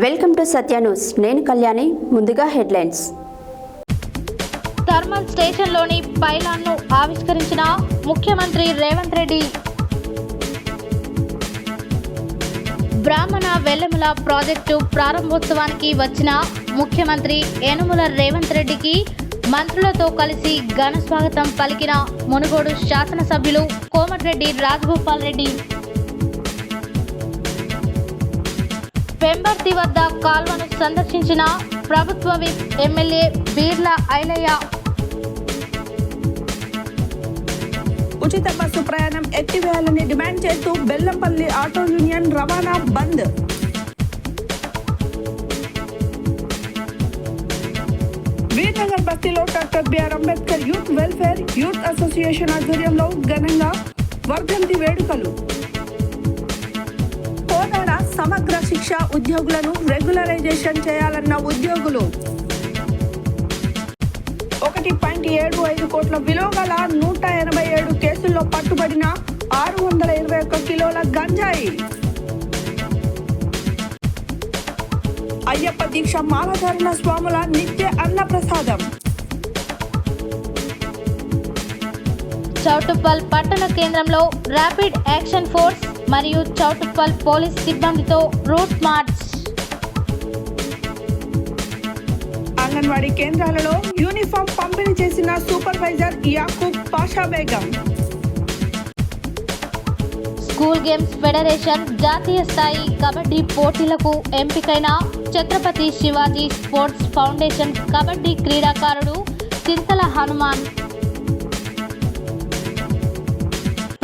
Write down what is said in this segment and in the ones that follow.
Welcome to Satya news. నేను కళ్యాణి. ముందుగా headlines. Thermal స్టేషన్లోని పైలాన్ను ఆవిష్కరించిన ముఖ్యమంత్రి రేవంత్ రెడ్డి. బ్రాహ్మణ వెల్లెముల ప్రాజెక్టు ప్రారంభోత్సవానికి వచ్చిన ముఖ్యమంత్రి యనుమల రేవంత్ రెడ్డికి మంత్రులతో కలిసి ఘన స్వాగతం పలికిన మునుగోడు శాసనసభ్యులు కోమటిరెడ్డి రాజగోపాల్ రెడ్డి. పెంబర్తి వద్ద కాల్వను సందర్శించిన ప్రభుత్వ విప్ ఎమ్మెల్యే బీర్ల ఐలయ్య. ఉచిత బస్సు ప్రయాణం ఎత్తివేయాలని డిమాండ్ చేస్తూ బెల్లంపల్లి ఆటో యూనియన్ రవాణా బంద్. వీర్నగర్ బస్తీలో doctor BR Ambedkar youth welfare youth association ఆధ్వర్యంలో ఘనంగా వర్ధంతి వేడుకలు. కోదాడ సమగ్ర శిక్ష ఉద్యోగులను రెగ్యులరైజేషన్ చేయాలన్న ఉద్యోగులు. 1.75 కోట్ల విలువ గల 187 కేసుల్లో పట్టుబడిన 621 కిలోల గంజాయి. అయ్యప్ప దీక్ష మాలధారణ స్వాముల నిత్య అన్నప్రసాదం. చౌటుప్పల్ పట్టణ కేంద్రంలో ర్యాపిడ్ యాక్షన్ ఫోర్స్ మరియు చౌటుప్పల్ పోలీస్ సిబ్బందితో రూట్ మార్చ్. అంగన్వాడీ కేంద్రాలలో యూనిఫామ్ పంపిణీ చేసిన supervisor Yakub Pasha Begum. School games federation జాతీయ స్థాయి కబడ్డీ పోటీలకు ఎంపికైన ఛత్రపతి శివాజీ స్పోర్ట్స్ ఫౌండేషన్ కబడ్డీ క్రీడాకారుడు చింతల హనుమాన్.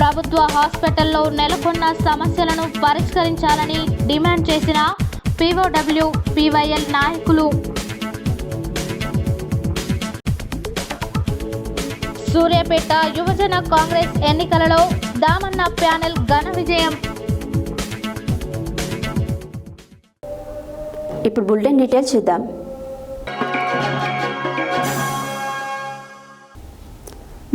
ప్రభుత్వ హాస్పిటల్లో నెలకొన్న సమస్యలను పరిష్కరించాలని డిమాండ్ చేసిన పీఓడబ్ల్యూ పీవైఎల్ నాయకులు. సూర్యాపేట యువజన కాంగ్రెస్ ఎన్నికలలో దామన్న ప్యానెల్ ఘన విజయం. ఇప్పుడు బులెటిన్ డీటెయిల్స్ చూద్దాం.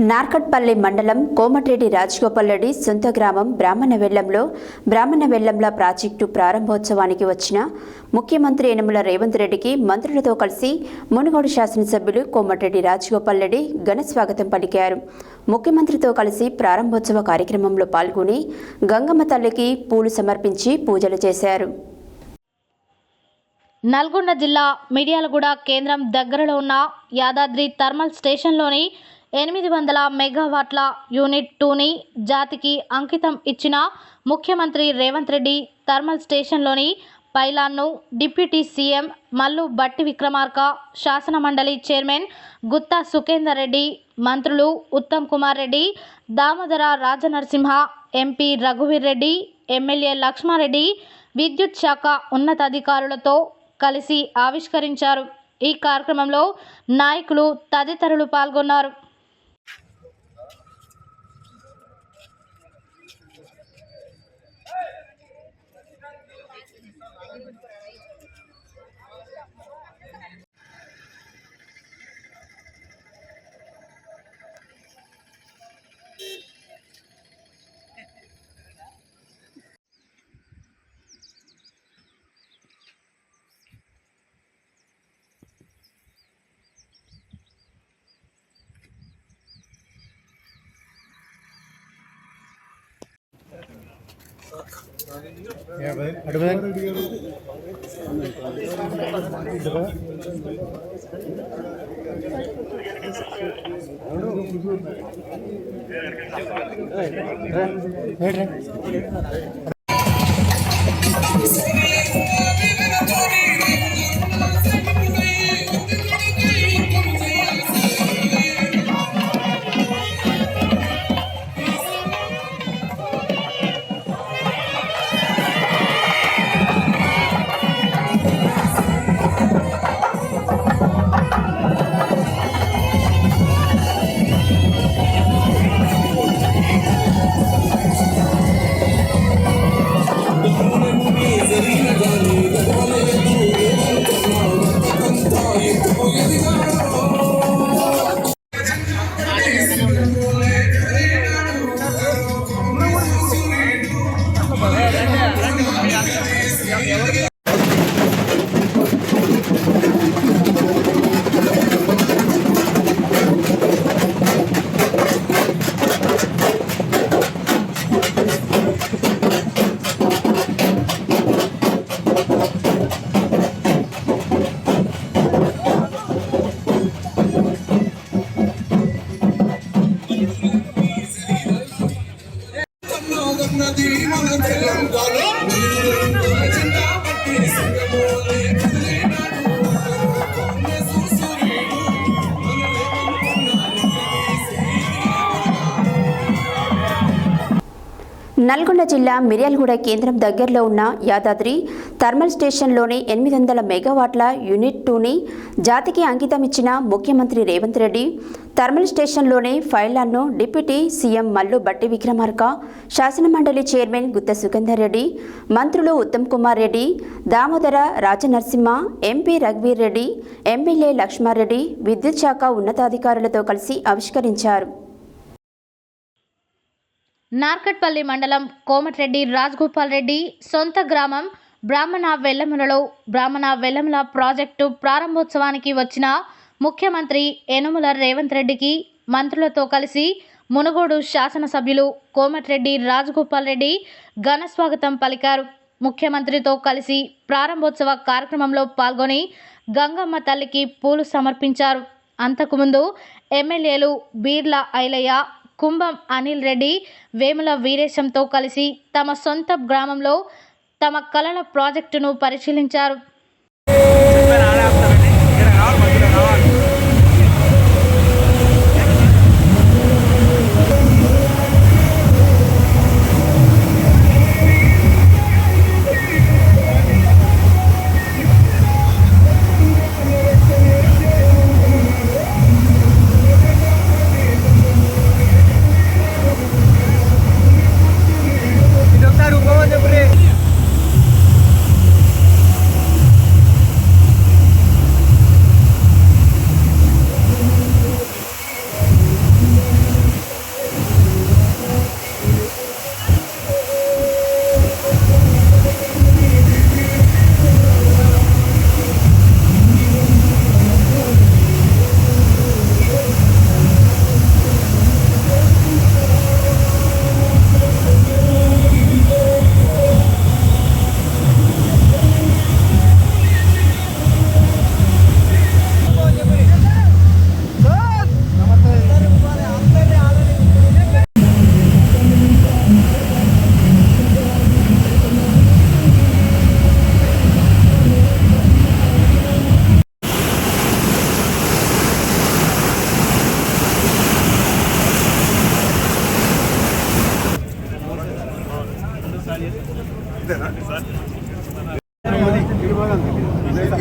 నార్కట్పల్లి మండలం కోమటిరెడ్డి రాజగోపాల్ రెడ్డి సొంత గ్రామం బ్రాహ్మణవెల్లంల ప్రాజెక్టు ప్రారంభోత్సవానికి వచ్చిన ముఖ్యమంత్రి యనుమల రేవంత్ రెడ్డికి మంత్రులతో కలిసి మునుగోడు శాసనసభ్యులు కోమటిరెడ్డి రాజగోపాల్ రెడ్డి ఘన స్వాగతం పలికారు. ముఖ్యమంత్రితో కలిసి ప్రారంభోత్సవ కార్యక్రమంలో పాల్గొని గంగమ్మ తల్లికి పూలు సమర్పించి పూజలు చేశారు. నల్గొండ జిల్లా మిర్యాలగూడ కేంద్రం దగ్గరలో ఉన్న యాదాద్రి థర్మల్ స్టేషన్లోని 800 మెగావాట్ల యూనిట్ 2ని జాతికి అంకితం ఇచ్చిన ముఖ్యమంత్రి రేవంత్ రెడ్డి థర్మల్ స్టేషన్లోని పైలాన్ను డిప్యూటీ సీఎం మల్లు బట్టి విక్రమార్క, శాసనమండలి చైర్మన్ గుత్తా సుఖేందర్ రెడ్డి, మంత్రులు ఉత్తమ్ కుమార్ రెడ్డి, దామోదర రాజనరసింహ, ఎంపీ రఘువీర్ రెడ్డి, ఎమ్మెల్యే లక్ష్మారెడ్డి విద్యుత్ శాఖ ఉన్నతాధికారులతో కలిసి ఆవిష్కరించారు. ఈ కార్యక్రమంలో నాయకులు తదితరులు పాల్గొన్నారు. నల్గొండ జిల్లా మిర్యాలగూడ కేంద్రం దగ్గరలో ఉన్న యాదాద్రి థర్మల్ స్టేషన్లోని 800 మెగావాట్ల యూనిట్ 2ని జాతికి అంకితం ఇచ్చిన ముఖ్యమంత్రి రేవంత్ రెడ్డి థర్మల్ స్టేషన్లోని ఫైళ్లను డిప్యూటీ సీఎం మల్లు బట్టి విక్రమార్క, శాసనమండలి చైర్మన్ గుత్త సుఖేందర్ రెడ్డి, మంత్రులు ఉత్తమ్ కుమార్ రెడ్డి, దామోదర రాజనరసింహ, ఎంపీ రఘువీర్ రెడ్డి, ఎమ్మెల్యే లక్ష్మారెడ్డి విద్యుత్ శాఖ ఉన్నతాధికారులతో కలిసి ఆవిష్కరించారు. నార్కట్పల్లి మండలం కోమటిరెడ్డి రాజగోపాల్ రెడ్డి సొంత గ్రామం బ్రాహ్మణ వెల్లములలో బ్రాహ్మణ వెల్లముల ప్రాజెక్టు ప్రారంభోత్సవానికి వచ్చిన ముఖ్యమంత్రి యనుమల రేవంత్ రెడ్డికి మంత్రులతో కలిసి మునుగోడు శాసనసభ్యులు కోమటిరెడ్డి రాజగోపాల్ రెడ్డి ఘన స్వాగతం పలికారు. ముఖ్యమంత్రితో కలిసి ప్రారంభోత్సవ కార్యక్రమంలో పాల్గొని గంగమ్మ తల్లికి పూలు సమర్పించారు. అంతకుముందు ఎమ్మెల్యేలు బీర్ల ఐలయ్య, కుంభం అనిల్ రెడ్డి, వేముల వీరేశంతో కలిసి తమ సొంత గ్రామంలో తమ కలల ప్రాజెక్టును పరిశీలించారు.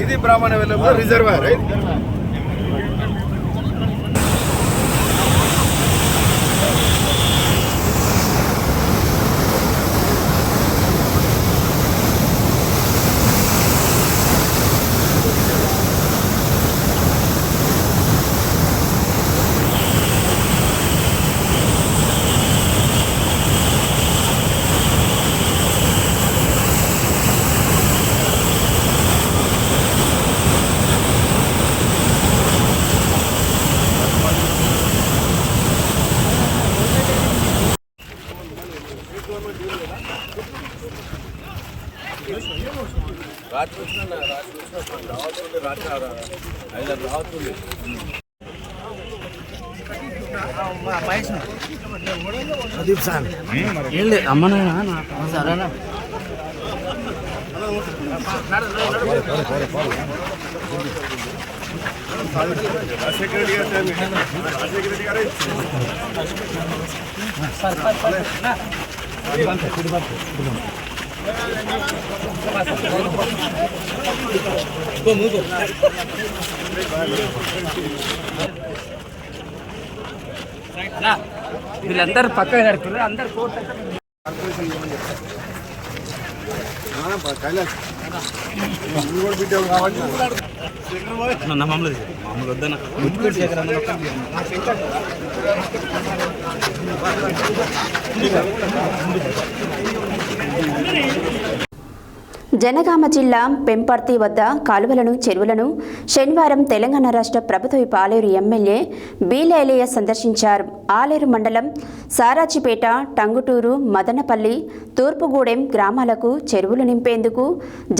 ఇది బ్రాహ్మణ వెల్లముల రిజర్వాయర్. ప్రదీప్ సార్ ఏం లేదు అమ్మనా సరేనా వీళ్ళందరూ పక్కన కడుతున్నారు. అందరు మామూలు వద్దన జనగామ జిల్లా పెంపర్తి వద్ద కాలువలను, చెరువులను శనివారం తెలంగాణ రాష్ట్ర ప్రభుత్వ ఆలేరు ఎమ్మెల్యే బీలేలయ్య సందర్శించారు. ఆలేరు మండలం సారాజిపేట, టంగుటూరు, మదనపల్లి, తూర్పుగూడెం గ్రామాలకు చెరువులు నింపేందుకు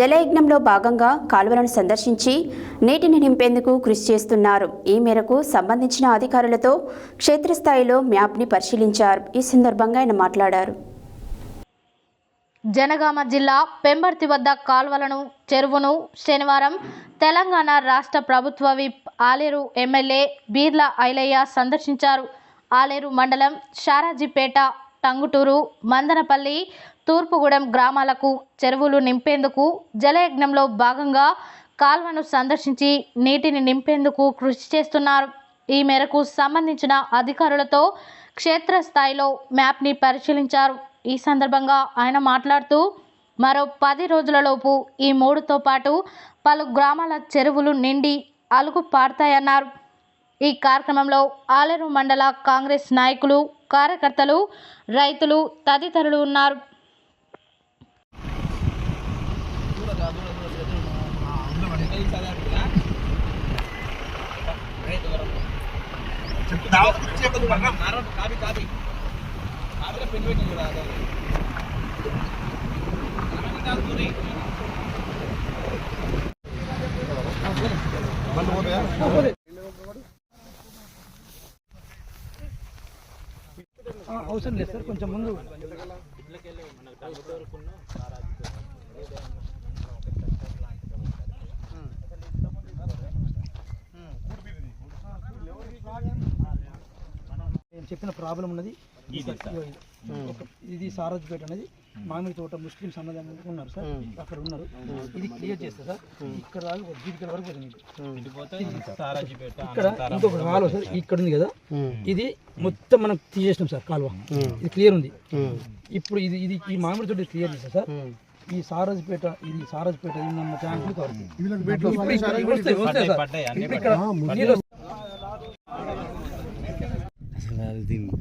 జలయజ్ఞంలో భాగంగా కాలువలను సందర్శించి నీటిని నింపేందుకు కృషి చేస్తున్నారు. ఈ మేరకు సంబంధించిన అధికారులతో క్షేత్రస్థాయిలో మ్యాప్ని పరిశీలించారు. ఈ సందర్భంగా ఆయన మాట్లాడారు. జనగామ జిల్లా పెంబర్తి వద్ద కాల్వలను, చెరువును శనివారం తెలంగాణ రాష్ట్ర ప్రభుత్వ విప్ ఆలేరు ఎమ్మెల్యే బీర్ల ఐలయ్య సందర్శించారు. ఆలేరు మండలం షారాజీపేట, టంగుటూరు, మందనపల్లి, తూర్పుగూడెం గ్రామాలకు చెరువులు నింపేందుకు జలయజ్ఞంలో భాగంగా కాల్వను సందర్శించి నీటిని నింపేందుకు కృషి చేస్తున్నారు. ఈ మేరకు సంబంధించిన అధికారులతో క్షేత్రస్థాయిలో మ్యాప్ని పరిశీలించారు. ఈ సందర్భంగా ఆయన మాట్లాడుతూ మరో 10 రోజులలోపు ఈ 3తో పాటు పలు గ్రామాల చెరువులు నిండి అలుగు పారుతాయన్నారు. ఈ కార్యక్రమంలో ఆలేరు మండల కాంగ్రెస్ నాయకులు, కార్యకర్తలు, రైతులు తదితరులు ఉన్నారు. అవసరం లేదు సార్, కొంచెం ముందు నేను చెప్పిన ప్రాబ్లం ఉన్నది. ఇది సారాజ్పేట అనేది మామిడి తోట ముస్లిమ్స్ అన్నదాన్ని ఉన్నారు సార్, అక్కడ ఉన్నారు. ఇది క్లియర్ చేస్తే సార్ ఇక్కడ దాకా జీడికల వరకు ఇక్కడ ఇంకొక కాలువ సార్ ఇక్కడ ఉంది కదా, ఇది మొత్తం మనం తీసేసినాం సార్ కాలువ. ఇది క్లియర్ ఉంది. ఇప్పుడు ఇది ఇది ఈ మామిడి తోట క్లియర్ చేస్తా సార్. ఈ సారాజ్పేట ఇది మన ట్యాంకులు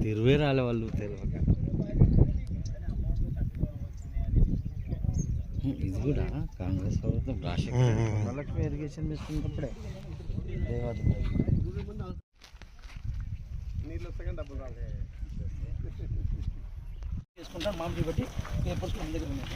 తెరువే రాలే వాళ్ళు తెరవక. ఇది కూడా కాంగ్రెస్ ప్రభుత్వం రాష్ట్ర ఇరిగేషన్ తీసుకున్నప్పుడే చేసుకుంటాం. మామిడి బట్టి పేపర్స్ మన దగ్గర ఉన్నాయి.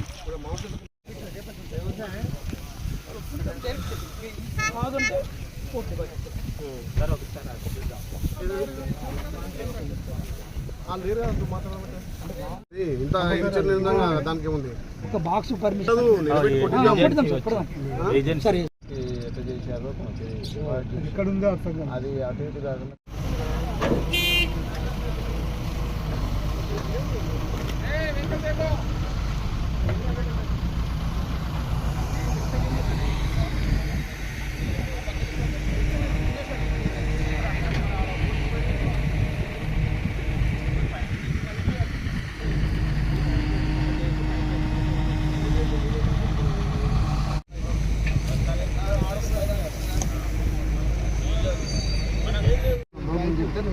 దానికి ఉంది ఒక బాక్స్ పర్మిషన్ సరే ఎక్కడ ఉందో అర్థం అది అటు ఇటు కాకుండా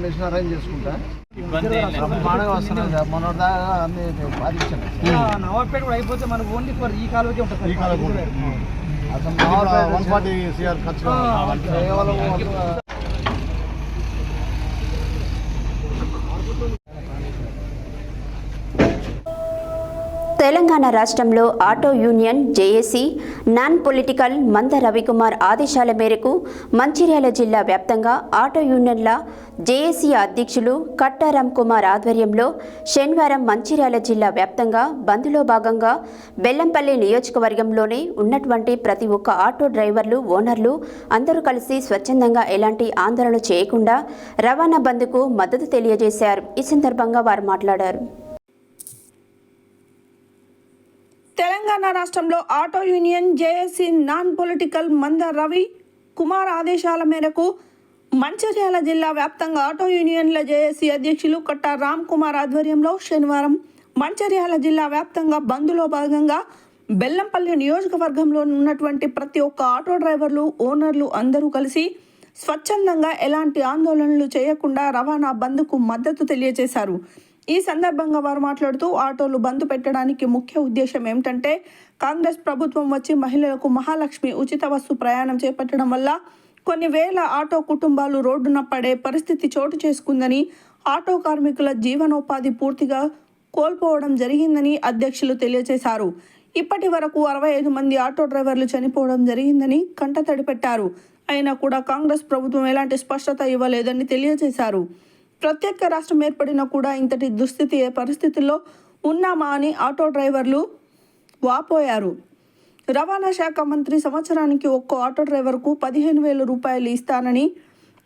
మెషిన్ అరేంజ్ చేసుకుంటా మాడగా వస్తున్నాయి. మొన్న దాకా అన్ని బాధించాను. నవాబ్పేట కూడా అయిపోతే మనకు ఓన్లీ ఫర్ ఈ కాలువకే ఉంటుంది. ఈ కాలం అసలు 140 CR ఖర్చు కేవలం తెలంగాణ రాష్ట్రంలో auto union JAC non political మంద రవికుమార్ ఆదేశాల మేరకు మంచిర్యాల జిల్లా వ్యాప్తంగా ఆటో యూనియన్ల జేఏసీ అధ్యక్షులు కట్టా రామ్ కుమార్ ఆధ్వర్యంలో శనివారం మంచిర్యాల జిల్లా వ్యాప్తంగా బంద్లో భాగంగా బెల్లంపల్లి నియోజకవర్గంలోనే ఉన్నటువంటి ప్రతి ఒక్క ఆటో డ్రైవర్లు, ఓనర్లు అందరూ కలిసి స్వచ్ఛందంగా ఎలాంటి ఆందోళన చేయకుండా రవాణా బంద్కు మద్దతు తెలియజేశారు. ఈ సందర్భంగా వారు మాట్లాడారు. తెలంగాణ రాష్ట్రంలో auto union JAC non political మంద రవి కుమార్ ఆదేశాల మేరకు మంచిర్యాల జిల్లా వ్యాప్తంగా ఆటో యూనియన్ల జేఏసీ అధ్యక్షులు కట్టా రామ్ కుమార్ ఆధ్వర్యంలో శనివారం మంచిర్యాల జిల్లా వ్యాప్తంగా బంద్లో భాగంగా బెల్లంపల్లి నియోజకవర్గంలో ఉన్నటువంటి ప్రతి ఒక్క ఆటో డ్రైవర్లు, ఓనర్లు అందరూ కలిసి స్వచ్ఛందంగా ఎలాంటి ఆందోళనలు చేయకుండా రవాణా బంద్కు మద్దతు తెలియజేశారు. ఈ సందర్భంగా వారు మాట్లాడుతూ ఆటోలు బంద్ పెట్టడానికి ముఖ్య ఉద్దేశం ఏమిటంటే కాంగ్రెస్ ప్రభుత్వం వచ్చి మహిళలకు మహాలక్ష్మి ఉచిత బస్సు ప్రయాణం చేపట్టడం వల్ల కొన్ని వేల ఆటో కుటుంబాలు రోడ్డున పడే పరిస్థితి చోటు చేసుకుందని, ఆటో కార్మికుల జీవనోపాధి పూర్తిగా కోల్పోవడం జరిగిందని అధ్యక్షులు తెలియజేశారు. ఇప్పటి వరకు 65 మంది ఆటో డ్రైవర్లు చనిపోవడం జరిగిందని కంటతడి పెట్టారు. అయినా కూడా కాంగ్రెస్ ప్రభుత్వం ఎలాంటి స్పష్టత ఇవ్వలేదని తెలియజేశారు. ప్రత్యేక రాష్ట్రం ఏర్పడినా కూడా ఇంతటి దుస్థితి ఏ పరిస్థితుల్లో ఉన్నామా అని ఆటో డ్రైవర్లు వాపోయారు. రవాణా శాఖ మంత్రి సంవత్సరానికి ఒక్కో ఆటో డ్రైవర్కు 15,000 రూపాయలు ఇస్తానని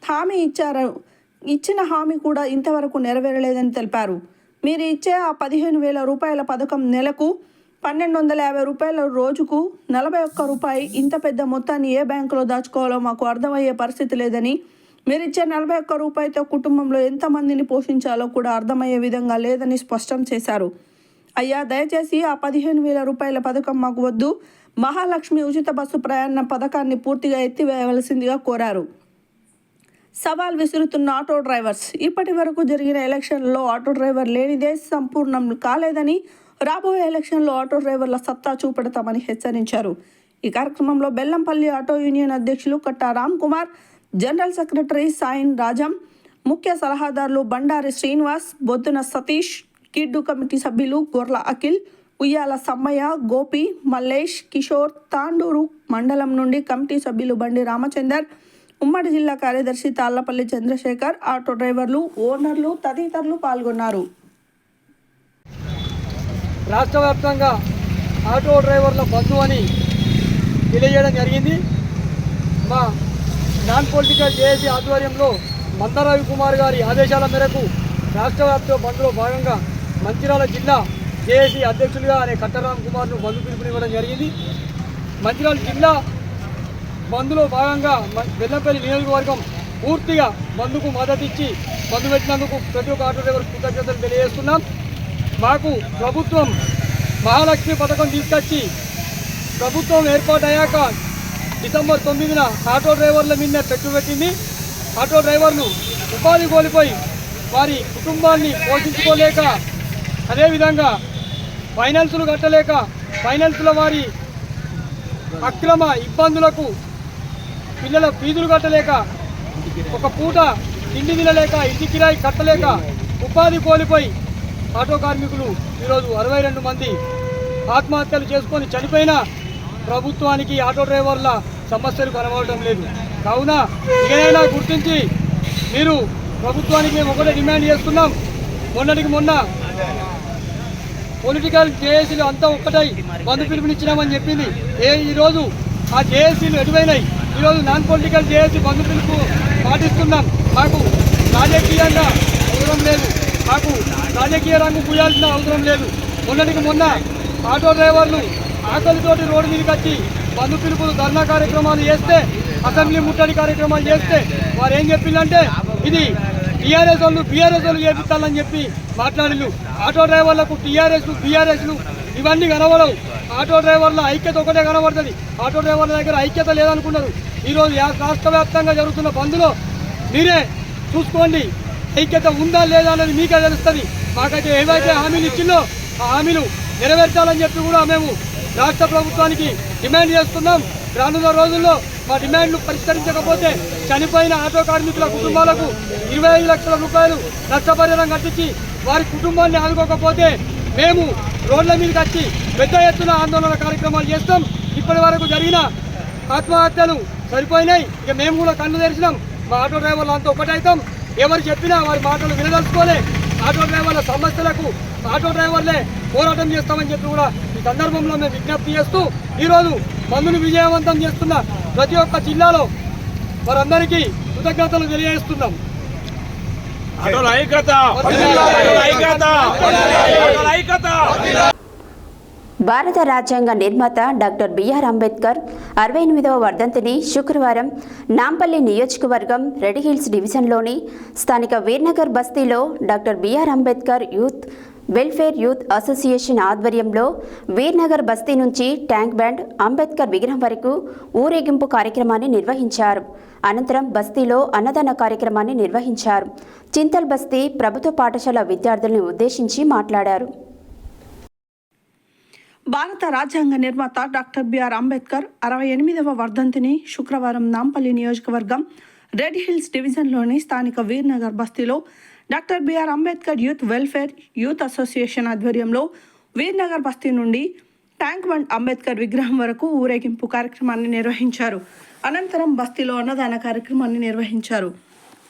హామీ ఇచ్చారు. ఇచ్చిన హామీ కూడా ఇంతవరకు నెరవేరలేదని తెలిపారు. మీరు ఇచ్చే ఆ 15,000 రూపాయల పథకం నెలకు 1,250 రూపాయల రోజుకు 41 రూపాయి. ఇంత పెద్ద మొత్తాన్ని ఏ బ్యాంకులో దాచుకోవాలో మాకు అర్థమయ్యే పరిస్థితి లేదని, మీరిచ్చే 41 రూపాయలతో కుటుంబంలో ఎంతమందిని పోషించాలో కూడా అర్థమయ్యే విధంగా లేదని స్పష్టం చేశారు. అయ్యా, దయచేసి ఆ 15,000 రూపాయల పథకం మాకు వద్దు. మహాలక్ష్మి ఉచిత బస్సు ప్రయాణ పథకాన్ని పూర్తిగా ఎత్తివేయవలసిందిగా కోరారు. సవాల్ విసురుతున్న ఆటో డ్రైవర్స్. ఇప్పటి వరకు జరిగిన ఎలక్షన్లలో ఆటో డ్రైవర్ లేనిదే సంపూర్ణం కాలేదని, రాబోయే ఎలక్షన్లో ఆటో డ్రైవర్ల సత్తా చూపెడతామని హెచ్చరించారు. ఈ కార్యక్రమంలో బెల్లంపల్లి ఆటో యూనియన్ అధ్యక్షులు కట్టా రామ్ కుమార్, జనరల్ సెక్రటరీ సాయిన్ రాజం, ముఖ్య సలహాదారులు బండారి శ్రీనివాస్, బొద్దున సతీష్, కిడ్డు కమిటీ సభ్యులు గొర్ల అఖిల్, ఉయ్యాల సమ్మయ్య, గోపి, మల్లేష్, కిషోర్, తాండూరు మండలం నుండి కమిటీ సభ్యులు బండి రామచందర్, ఉమ్మడి జిల్లా కార్యదర్శి తాళ్లపల్లి చంద్రశేఖర్, ఆటో డ్రైవర్లు, ఓనర్లు తదితరులు పాల్గొన్నారు. రాష్ట్ర వ్యాప్తంగా ఆటో డ్రైవర్ల బంధు అని తెలియజేయడం జరిగింది. మా నాన్ పొలిటికల్ జేఏసీ ఆధ్వర్యంలో మంద రవికుమార్ గారి ఆదేశాల మేరకు రాష్ట్ర వ్యాప్త బంద్లో భాగంగా మంచిర్యాల జిల్లా జేఏసీ అధ్యక్షులుగా అనే కట్టరామ్ కుమార్ను బంధు పిలుపునివ్వడం జరిగింది. మంచిర్యాల జిల్లా బంద్లో భాగంగా బెల్లంపల్లి నియోజకవర్గం పూర్తిగా బంద్కు మద్దతు ఇచ్చి బంద్ పెట్టినందుకు ప్రతి ఒక్క ఆటో డ్రైవర్ కృతజ్ఞతలు తెలియజేస్తున్నాం. మాకు ప్రభుత్వం మహాలక్ష్మి పథకం తీసుకొచ్చి ప్రభుత్వం ఏర్పాటయ్యాక డిసెంబర్ 9న ఆటో డ్రైవర్ల మీద పెట్టింది. ఆటో డ్రైవర్లు ఉపాధి కోల్పోయి వారి కుటుంబాన్ని పోషించుకోలేక, అదేవిధంగా ఫైనాన్సులు కట్టలేక, ఫైనాన్సుల వారి అక్రమ ఇబ్బందులకు పిల్లల ఫీజులు కట్టలేక, ఒక పూట తిండి తినలేక, ఇంటి కిరాయి కట్టలేక ఉపాధి కోల్పోయి ఆటో కార్మికులు ఈరోజు 62 మంది ఆత్మహత్యలు చేసుకొని చనిపోయినా ప్రభుత్వానికి ఆటో డ్రైవర్ల సమస్యలు కనబడటం లేదు. కావున ఇకనైనా గుర్తించి మీరు ప్రభుత్వానికి మేము ఒకటే డిమాండ్ చేస్తున్నాం. మొన్నటికి మొన్న పొలిటికల్ జేఏసీలు అంతా ఒక్కటై బంధు పిలుపునిచ్చినామని చెప్పింది. ఈరోజు ఆ జేఏసీలు ఎటువైనాయి? ఈరోజు నాన్ పొలిటికల్ జేఏసీ బంధు పిలుపు పాటిస్తున్నాం. మాకు రాజకీయంగా అవసరం లేదు, మాకు రాజకీయ రంగు పూయాల్సిన అవసరం లేదు. మొన్నటికి మొన్న ఆటో డ్రైవర్లు ఆకలితోటి రోడ్డు మీదకి వచ్చి బంధు పిలుపులు ధర్నా కార్యక్రమాలు చేస్తే, అసెంబ్లీ ముట్టడి కార్యక్రమాలు చేస్తే వారు ఏం చెప్పిందంటే ఇది టీఆర్ఎస్ వాళ్ళు బీఆర్ఎస్ వాళ్ళు చేపిస్తారని చెప్పి మాట్లాడిళ్ళు. ఆటో డ్రైవర్లకు టీఆర్ఎస్లు బీఆర్ఎస్లు ఇవన్నీ కనబడవు. ఆటో డ్రైవర్ల ఐక్యత ఒకటే కనబడుతుంది. ఆటో డ్రైవర్ల దగ్గర ఐక్యత లేదనుకున్నారు. ఈరోజు రాష్ట్ర వ్యాప్తంగా జరుగుతున్న బంద్లో మీరే చూసుకోండి, ఐక్యత ఉందా లేదా అనేది మీకే తెలుస్తుంది. మాకైతే ఏవైతే హామీలు ఇచ్చిందో ఆ హామీలు నెరవేర్చాలని చెప్పి కూడా మేము రాష్ట్ర ప్రభుత్వానికి డిమాండ్ చేస్తున్నాం. రానున్న రోజుల్లో మా డిమాండ్లు పరిష్కరించకపోతే చనిపోయిన ఆటో కార్మికుల కుటుంబాలకు 25 లక్షల రూపాయలు నష్టపరిహారం కట్టించి వారి కుటుంబాన్ని ఆదుకోకపోతే మేము రోడ్ల మీదకి వచ్చి పెద్ద ఎత్తున ఆందోళన కార్యక్రమాలు చేస్తాం. ఇప్పటి వరకు జరిగిన ఆత్మహత్యలు సరిపోయినాయి. ఇక మేము కూడా కళ్ళు తెరిచినాం. మా ఆటో డ్రైవర్లు అంతా ఒకటైతాం. ఎవరు చెప్పినా వారి మాటలు వినదలుచుకోలే. ఆటో డ్రైవర్ల సమస్యలకు ఆటో డ్రైవర్లే పోరాటం చేస్తామని చెప్పి కూడా ఈ సందర్భంలో మేము విజ్ఞప్తి చేస్తూ ఈరోజు బంద్ను విజయవంతం చేస్తున్న ప్రతి ఒక్క జిల్లాలో వారందరికీ కృతజ్ఞతలు తెలియజేస్తున్నాం. భారత రాజ్యాంగ నిర్మాత డాక్టర్ బిఆర్ అంబేద్కర్ 68వ వర్ధంతిని శుక్రవారం నాంపల్లి నియోజకవర్గం రెడ్ హిల్స్ డివిజన్లోని స్థానిక వీర్నగర్ బస్తీలో doctor BR Ambedkar youth welfare youth association ఆధ్వర్యంలో వీర్నగర్ బస్తీ నుంచి ట్యాంక్ బ్యాండ్ అంబేద్కర్ విగ్రహం వరకు ఊరేగింపు కార్యక్రమాన్ని నిర్వహించారు. అనంతరం బస్తీలో అన్నదాన కార్యక్రమాన్ని నిర్వహించారు. చింతల్ బస్తీ ప్రభుత్వ పాఠశాల విద్యార్థులను ఉద్దేశించి మాట్లాడారు. భారత రాజ్యాంగ నిర్మాత డాక్టర్ బిఆర్ అంబేద్కర్ 68వ వర్ధంతిని శుక్రవారం నాంపల్లి నియోజకవర్గం రెడ్ హిల్స్ డివిజన్లోని స్థానిక వీర్నగర్ బస్తీలో doctor BR Ambedkar youth welfare youth association ఆధ్వర్యంలో వీర్నగర్ బస్తీ నుండి ట్యాంక్ బండ్ అంబేద్కర్ విగ్రహం వరకు ఊరేగింపు కార్యక్రమాన్ని నిర్వహించారు. అనంతరం బస్తీలో అన్నదాన కార్యక్రమాన్ని నిర్వహించారు.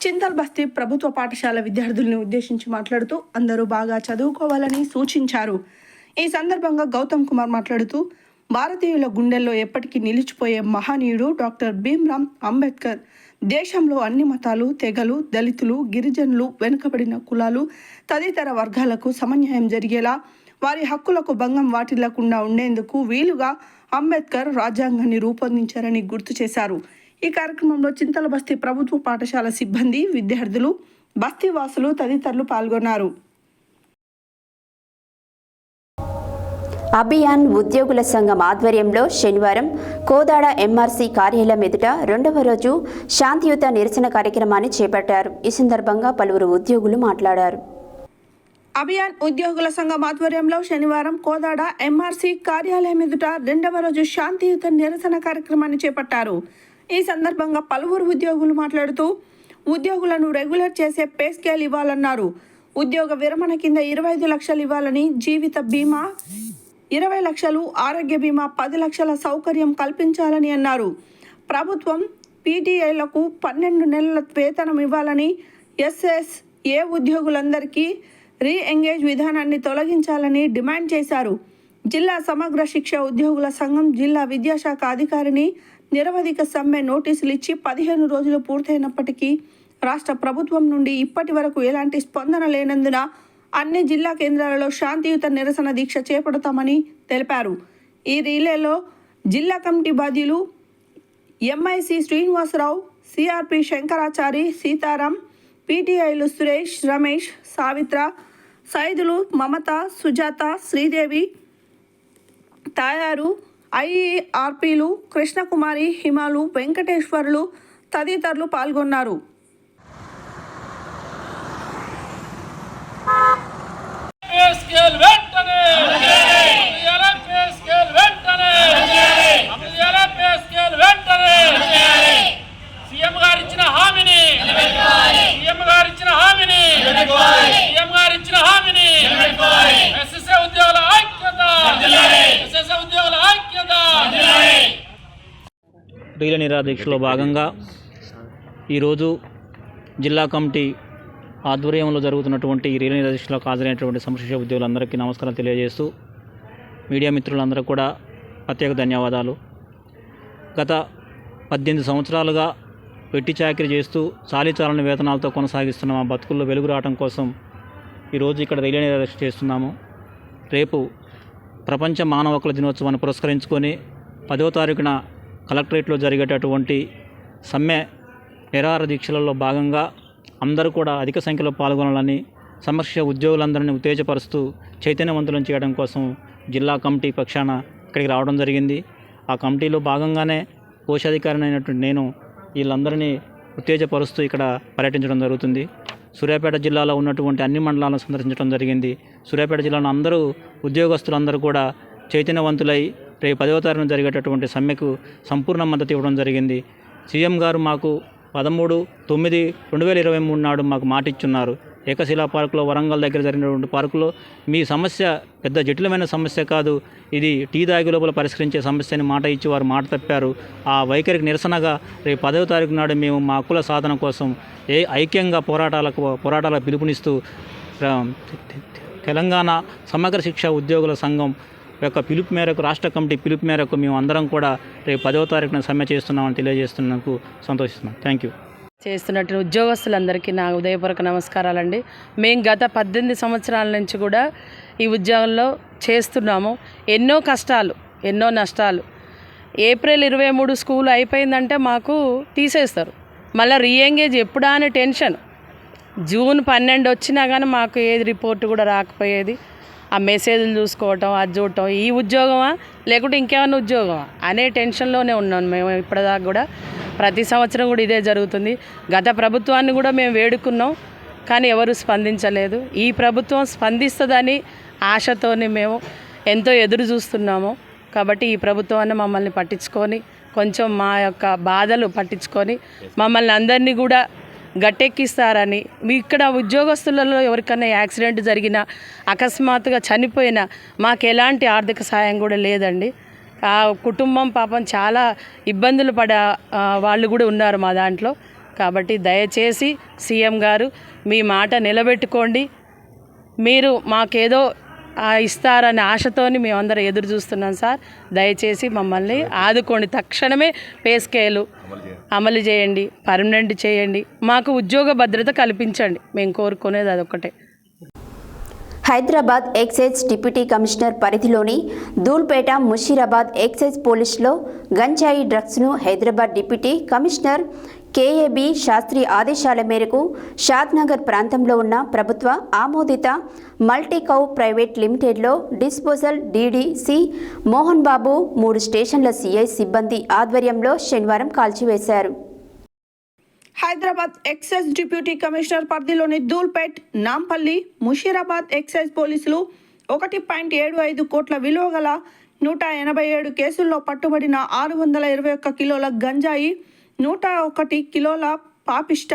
చింతల్ బస్తీ ప్రభుత్వ పాఠశాల విద్యార్థుల్ని ఉద్దేశించి మాట్లాడుతూ అందరూ బాగా చదువుకోవాలని సూచించారు. ఈ సందర్భంగా గౌతమ్ కుమార్ మాట్లాడుతూ భారతీయుల గుండెల్లో ఎప్పటికీ నిలిచిపోయే మహనీయుడు డాక్టర్ భీమ్రావ్ అంబేద్కర్ దేశంలో అన్ని మతాలు, తెగలు, దళితులు, గిరిజనులు, వెనుకబడిన కులాలు తదితర వర్గాలకు సమన్యాయం జరిగేలా వారి హక్కులకు భంగం వాటిల్లకుండా ఉండేందుకు వీలుగా అంబేద్కర్ రాజ్యాంగాన్ని రూపొందించారని గుర్తు చేశారు. ఈ కార్యక్రమంలో చింతలబస్తీ ప్రభుత్వ పాఠశాల సిబ్బంది, విద్యార్థులు, బస్తీవాసులు తదితరులు పాల్గొన్నారు. అభియాన్ ఉద్యోగుల సంఘం ఆధ్వర్యంలో శనివారం కోదాడ ఎంఆర్సీ కార్యాలయం ఎదుట 2వ రోజు శాంతియుత నిరసన కార్యక్రమాన్ని చేపట్టారు. ఈ సందర్భంగా పలువురు ఉద్యోగులు మాట్లాడారు. అభియాన్ ఉద్యోగుల సంఘం ఆధ్వర్యంలో శనివారం కోదాడ ఎంఆర్సీ కార్యాలయం ఎదుట 2వ రోజు శాంతియుత నిరసన కార్యక్రమాన్ని చేపట్టారు. ఈ సందర్భంగా పలువురు ఉద్యోగులు మాట్లాడుతూ ఉద్యోగులను రెగ్యులర్ చేసే పే స్కేల్ ఇవ్వాలన్నారు. ఉద్యోగ విరమణ కింద 25 లక్షలు ఇవ్వాలని, జీవిత బీమా 20 లక్షలు, ఆరోగ్య బీమా 10 లక్షల సౌకర్యం కల్పించాలని అన్నారు. ప్రభుత్వం పీటీఐలకు 12 నెలల వేతనం ఇవ్వాలని, ఎస్ఎస్ఏ ఉద్యోగులందరికీ రీఎంగేజ్ విధానాన్ని తొలగించాలని డిమాండ్ చేశారు. జిల్లా సమగ్ర శిక్ష ఉద్యోగుల సంఘం జిల్లా విద్యాశాఖ అధికారిని నిరవధిక సమ్మె నోటీసులు ఇచ్చి 15 రోజులు పూర్తయినప్పటికీ రాష్ట్ర ప్రభుత్వం నుండి ఇప్పటి వరకు ఎలాంటి స్పందన లేనందున అన్ని జిల్లా కేంద్రాలలో శాంతియుత నిరసన దీక్ష చేపడతామని తెలిపారు. ఈ రిలేలో జిల్లా కమిటీ బాధ్యులు ఎంఐసి శ్రీనివాసరావు, సిఆర్పి శంకరాచారి, సీతారాం, పీటీఐలు సురేష్, రమేష్, సావిత్ర, సైదులు, మమత, సుజాత, శ్రీదేవి, తాయారు, ఐఆర్పీలు కృష్ణకుమారి, హిమాలు, వెంకటేశ్వర్లు తదితరులు పాల్గొన్నారు. రీల నిరాదీక్షలో భాగంగా ఈరోజు జిల్లా కమిటీ ఆధ్వర్యంలో జరుగుతున్నటువంటి ఈ రీల నిరాదీక్షలకు హాజరైనటువంటి సమశిక్ష ఉద్యోగులందరికీ నమస్కారం తెలియజేస్తూ మీడియా మిత్రులందరూ కూడా ప్రత్యేక ధన్యవాదాలు. గత 18 సంవత్సరాలుగా వెట్టి చాకిరీ చేస్తూ చాలీచాలని వేతనాలతో కొనసాగిస్తున్న మా బతుకుల్లో వెలుగు రావడం కోసం ఈరోజు ఇక్కడ రీల నిరాదీక్ష చేస్తున్నాము. రేపు ప్రపంచ మానవ హక్కుల దినోత్సవాన్ని పురస్కరించుకొని 10వ తారీఖున కలెక్టరేట్లో జరిగేటటువంటి సమ్మె నిరాహార దీక్షలలో భాగంగా అందరూ కూడా అధిక సంఖ్యలో పాల్గొనాలని సమస్య ఉద్యోగులందరినీ ఉత్తేజపరుస్తూ చైతన్యవంతులను చేయడం కోసం జిల్లా కమిటీ పక్షాన ఇక్కడికి రావడం జరిగింది. ఆ కమిటీలో భాగంగానే కోశాధికారిని అయినటువంటి నేను వీళ్ళందరినీ ఉత్తేజపరుస్తూ ఇక్కడ పర్యటించడం జరుగుతుంది. సూర్యాపేట జిల్లాలో ఉన్నటువంటి అన్ని మండలాలను సందర్శించడం జరిగింది. సూర్యాపేట జిల్లాలో అందరూ ఉద్యోగస్తులందరూ కూడా చైతన్యవంతులై రేపు 10వ తారీఖున జరిగేటటువంటి సమ్మెకు సంపూర్ణ మద్దతు ఇవ్వడం జరిగింది. సీఎం గారు మాకు 13/9/2023 నాడు మాకు మాట ఇచ్చున్నారు. ఏకశిలా పార్కులో, వరంగల్ దగ్గర జరిగినటువంటి పార్కులో మీ సమస్య పెద్ద జటిలమైన సమస్య కాదు, ఇది టీ దాగి లోపల పరిష్కరించే సమస్యని మాట ఇచ్చి వారు మాట తప్పారు. ఆ వైఖరికి నిరసనగా రేపు 10వ తారీఖు నాడు మేము మా హక్కుల సాధన కోసం ఐక్యంగా పోరాటాలకు పిలుపునిస్తూ తెలంగాణ సమగ్ర శిక్ష ఉద్యోగుల సంఘం యొక్క పిలుపు మేరకు, రాష్ట్ర కమిటీ పిలుపు మేరకు మేము అందరం కూడా రేపు 10వ తారీఖున సమ్మె చేస్తున్నామని తెలియజేస్తున్నందుకు సంతోషిస్తున్నాం. Thank you. చేస్తున్నట్టు ఉద్యోగస్తులందరికీ నా ఉదయపూర్వక నమస్కారాలండి. మేము గత 18 సంవత్సరాల నుంచి కూడా ఈ ఉద్యోగంలో చేస్తున్నాము. ఎన్నో కష్టాలు, ఎన్నో నష్టాలు. ఏప్రిల్ 23 స్కూల్ అయిపోయిందంటే మాకు తీసేస్తారు. మళ్ళీ రీఎంగేజ్ ఎప్పుడా అనే టెన్షన్. జూన్ 12 వచ్చినా కానీ మాకు ఏది రిపోర్ట్ కూడా రాకపోయేది. ఆ మెసేజ్లు చూసుకోవటం, అది చూడటం, ఈ ఉద్యోగమా లేకుంటే ఇంకేమైనా ఉద్యోగమా అనే టెన్షన్లోనే ఉన్నాం మేము ఇప్పటిదాకా కూడా. ప్రతి సంవత్సరం కూడా ఇదే జరుగుతుంది. గత ప్రభుత్వాన్ని కూడా మేము వేడుకున్నాం, కానీ ఎవరు స్పందించలేదు. ఈ ప్రభుత్వం స్పందిస్తుందని ఆశతోని మేము ఎంతో ఎదురు చూస్తున్నాము. కాబట్టి ఈ ప్రభుత్వాన్ని మమ్మల్ని పట్టించుకొని, కొంచెం మా యొక్క బాధలు పట్టించుకొని మమ్మల్ని అందరినీ కూడా గట్టెక్కిస్తారని. ఇక్కడ ఉద్యోగస్తులలో ఎవరికైనా యాక్సిడెంట్ జరిగినా, అకస్మాత్తుగా చనిపోయినా మాకు ఎలాంటి ఆర్థిక సాయం కూడా లేదండి. ఆ కుటుంబం పాపం చాలా ఇబ్బందులు పడే వాళ్ళు కూడా ఉన్నారు మా దాంట్లో. కాబట్టి దయచేసి సీఎం గారు మీ మాట నిలబెట్టుకోండి. మీరు మాకేదో ఇస్తారనే ఆశతోని మేమందరం ఎదురు చూస్తున్నాం సార్. దయచేసి మమ్మల్ని ఆదుకోండి, తక్షణమే పే స్కేలు అమలు చేయండి, పర్మనెంట్ చేయండి, మాకు ఉద్యోగ భద్రత కల్పించండి. మేము కోరుకునేది అదొక్కటే. హైదరాబాద్ ఎక్సైజ్ డిప్యూటీ కమిషనర్ పరిధిలోని ధూల్పేట ముషీరాబాద్ ఎక్సైజ్ పోలీసులో గంజాయి డ్రగ్స్ను Hyderabad deputy commissioner KAB Shastri ఆదేశాల మేరకు షాద్నగర్ ప్రాంతంలో ఉన్న ప్రభుత్వ ఆమోదిత మల్టీకౌ ప్రైవేట్ లిమిటెడ్లో డిస్పోజల్ డీడీసీ మోహన్ బాబు 3 స్టేషన్ల సిఐ సిబ్బంది ఆధ్వర్యంలో శనివారం కాల్చివేశారు. హైదరాబాద్ ఎక్సైజ్ డిప్యూటీ కమిషనర్ పరిధిలోని ధూల్పేట్, నాంపల్లి, ముషీరాబాద్ ఎక్సైజ్ పోలీసులు 1.75 కోట్ల విలువ గల 187 కేసుల్లో పట్టుబడిన 621 కిలోల గంజాయి, 101 కిలోల పాపిష్ట,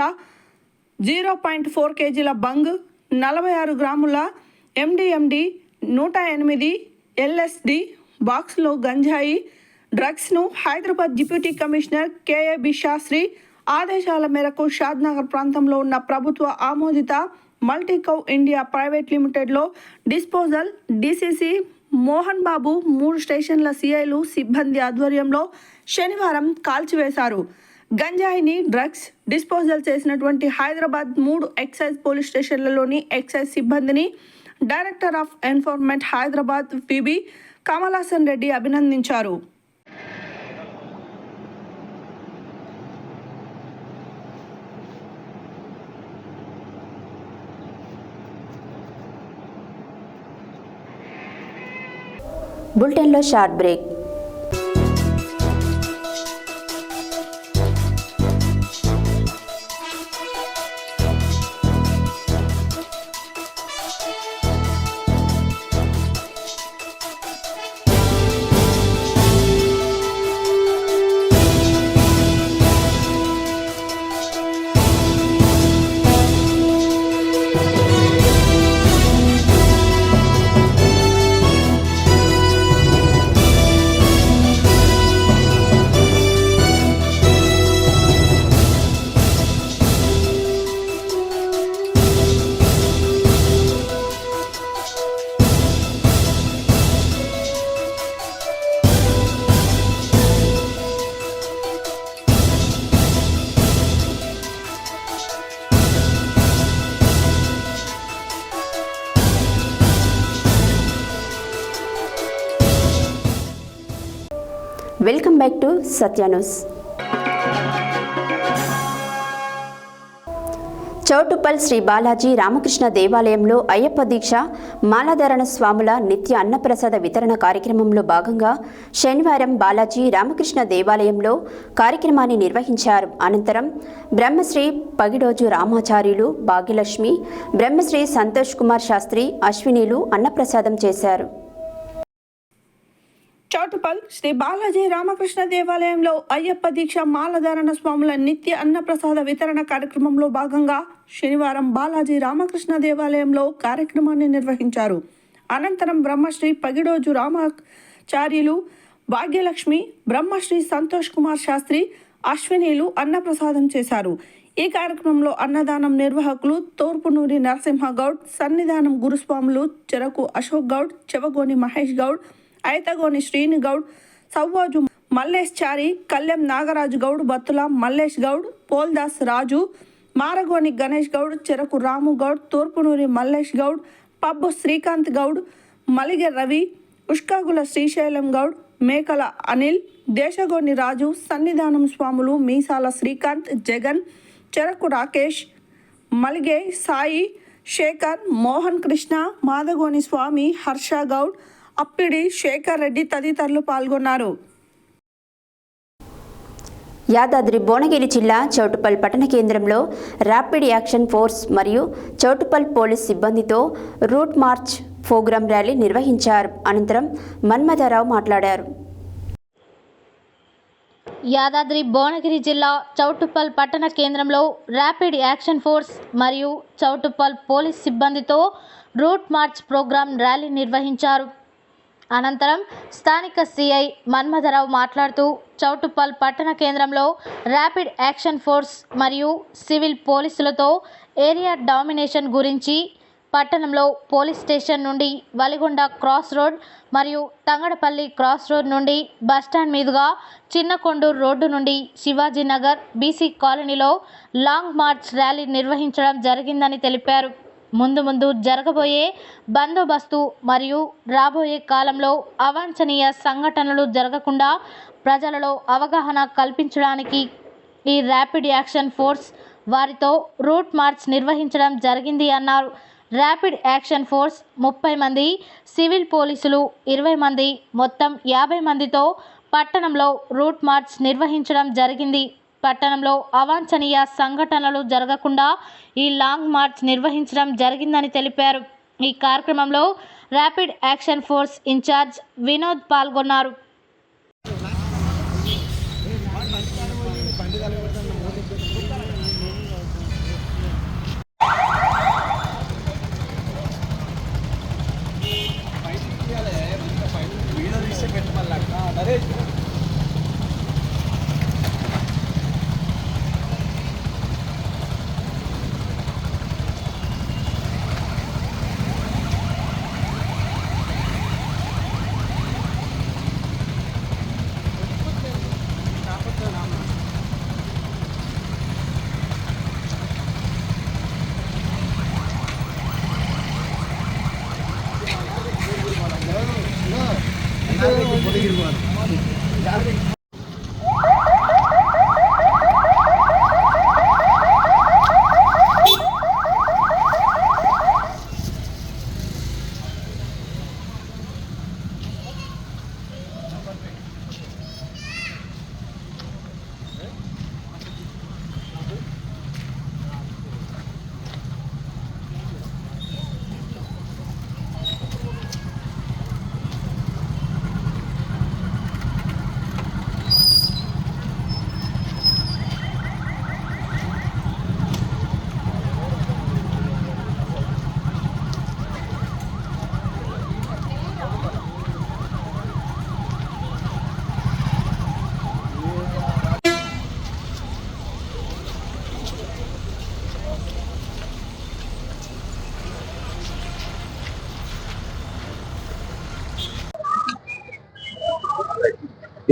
0.4 కేజీల బంగ్, 46 గ్రాముల ఎండిఎండి, 108 ఎల్ఎస్డి బాక్స్లో గంజాయి డ్రగ్స్ను Hyderabad deputy commissioner KAB Shastri ఆదేశాల మేరకు షాద్నగర్ ప్రాంతంలో ఉన్న ప్రభుత్వ ఆమోదిత మల్టీకౌ ఇండియా ప్రైవేట్ లిమిటెడ్లో డిస్పోజల్ డీసీసీ మోహన్ బాబు 3 స్టేషన్ల సిఐలు సిబ్బంది ఆధ్వర్యంలో శనివారం కాల్చివేశారు. గంజాయిని డ్రగ్స్ డిస్పోజల్ చేసినటువంటి హైదరాబాద్ 3 ఎక్సైజ్ పోలీస్ స్టేషన్లలోని ఎక్సైజ్ సిబ్బందిని director of enforcement Hyderabad PB Kamalasan Reddy అభినందించారు. బులెటిన్లో short break. Welcome back to Satya news. Choutuppal Sri Balaji Ramakrishna దేవాలయంలో అయ్యప్ప దీక్ష మాలాధారణ స్వాముల నిత్య అన్నప్రసాద వితరణ కార్యక్రమంలో భాగంగా శనివారం బాలాజీ రామకృష్ణ దేవాలయంలో కార్యక్రమాన్ని నిర్వహించారు. అనంతరం బ్రహ్మశ్రీ పగిడోజు రామాచార్యులు, భాగ్యలక్ష్మి, బ్రహ్మశ్రీ సంతోష్ కుమార్ శాస్త్రి, అశ్వినీలు అన్నప్రసాదం చేశారు. చౌటుప్పల్ శ్రీ బాలాజీ రామకృష్ణ దేవాలయంలో అయ్యప్ప దీక్ష మాలధారణ స్వాముల నిత్య అన్నప్రసాద వితరణ కార్యక్రమంలో భాగంగా శనివారం బాలాజీ రామకృష్ణ దేవాలయంలో కార్యక్రమాన్ని నిర్వహించారు. అనంతరం బ్రహ్మశ్రీ పగిడోజు రామాచార్యులు, భాగ్యలక్ష్మి, బ్రహ్మశ్రీ సంతోష్ కుమార్ శాస్త్రి, అశ్వినీలు అన్నప్రసాదం చేశారు. ఈ కార్యక్రమంలో అన్నదానం నిర్వాహకులు తోర్పునూరి నరసింహగౌడ్, సన్నిధానం గురుస్వాములు చెరకు అశోక్ గౌడ్, చెవగోని మహేష్ గౌడ్, ఐతగోని శ్రీని గౌడ్, సవ్వాజు మల్లేష్ చారి, కళ్యాం నాగరాజు గౌడ్, బత్తుల మల్లేష్ గౌడ్, పోల్దాస్ రాజు, మారగోని గణేష్ గౌడ్, చెరకు రాము గౌడ్, తూర్పునూరి మల్లేష్ గౌడ్, పబ్బు శ్రీకాంత్ గౌడ్, మలిగె రవి, ఉష్కాగుల శ్రీశైలం గౌడ్, మేకల అనిల్, దేశగోని రాజు, సన్నిధానం స్వాములు మీసాల శ్రీకాంత్, జగన్, చెరకు రాకేష్, మలిగే సాయి, శేఖర్, మోహన్ కృష్ణ, మాదగోని స్వామి, హర్ష గౌడ్, అప్పిడి శేఖర్ రెడ్డి తదితరులు పాల్గొన్నారు. యాదాద్రి భువనగిరి జిల్లా చౌటుప్పల్ పట్టణ కేంద్రంలో ర్యాపిడ్ యాక్షన్ ఫోర్స్ మరియు చౌటుప్పల్ పోలీస్ సిబ్బందితో రూట్ మార్చ్ ప్రోగ్రాం ర్యాలీ నిర్వహించారు. అనంతరం మన్మథరావు మాట్లాడారు. యాదాద్రి భువనగిరి జిల్లా చౌటుప్పల్ పట్టణ కేంద్రంలో ర్యాపిడ్ యాక్షన్ ఫోర్స్ మరియు చౌటుప్పల్ పోలీస్ సిబ్బందితో రూట్ మార్చ్ ప్రోగ్రాం ర్యాలీ నిర్వహించారు. అనంతరం స్థానిక సిఐ మన్మథరావు మాట్లాడుతూ చౌటుప్పల్ పట్టణ కేంద్రంలో ర్యాపిడ్ యాక్షన్ ఫోర్స్ మరియు సివిల్ పోలీసులతో ఏరియా డామినేషన్ గురించి పట్టణంలో పోలీస్ స్టేషన్ నుండి వలిగొండ క్రాస్ రోడ్ మరియు తంగడపల్లి క్రాస్ రోడ్ నుండి బస్టాండ్ మీదుగా చిన్నకొండూరు రోడ్డు నుండి శివాజీనగర్ బీసీ కాలనీలో లాంగ్ మార్చ్ ర్యాలీ నిర్వహించడం జరిగిందని తెలిపారు. ముందు జరగబోయే బందోబస్తు మరియు రాబోయే కాలంలో అవాంఛనీయ సంఘటనలు జరగకుండా ప్రజలలో అవగాహన కల్పించడానికి ఈ ర్యాపిడ్ యాక్షన్ ఫోర్స్ వారితో రూట్ మార్చ్ నిర్వహించడం జరిగింది అన్నారు. ర్యాపిడ్ యాక్షన్ ఫోర్స్ 30 మంది, సివిల్ పోలీసులు 20 మంది, మొత్తం 50 మందితో పట్టణంలో రూట్ మార్చ్ నిర్వహించడం జరిగింది. పట్టణంలో అవాంఛనీయ సంఘటనలు జరగకుండా ఈ లాంగ్ మార్చ్ నిర్వహించడం జరిగిందని తెలిపారు. ఈ కార్యక్రమంలో rapid action force incharge Vinod పాల్గొన్నారు.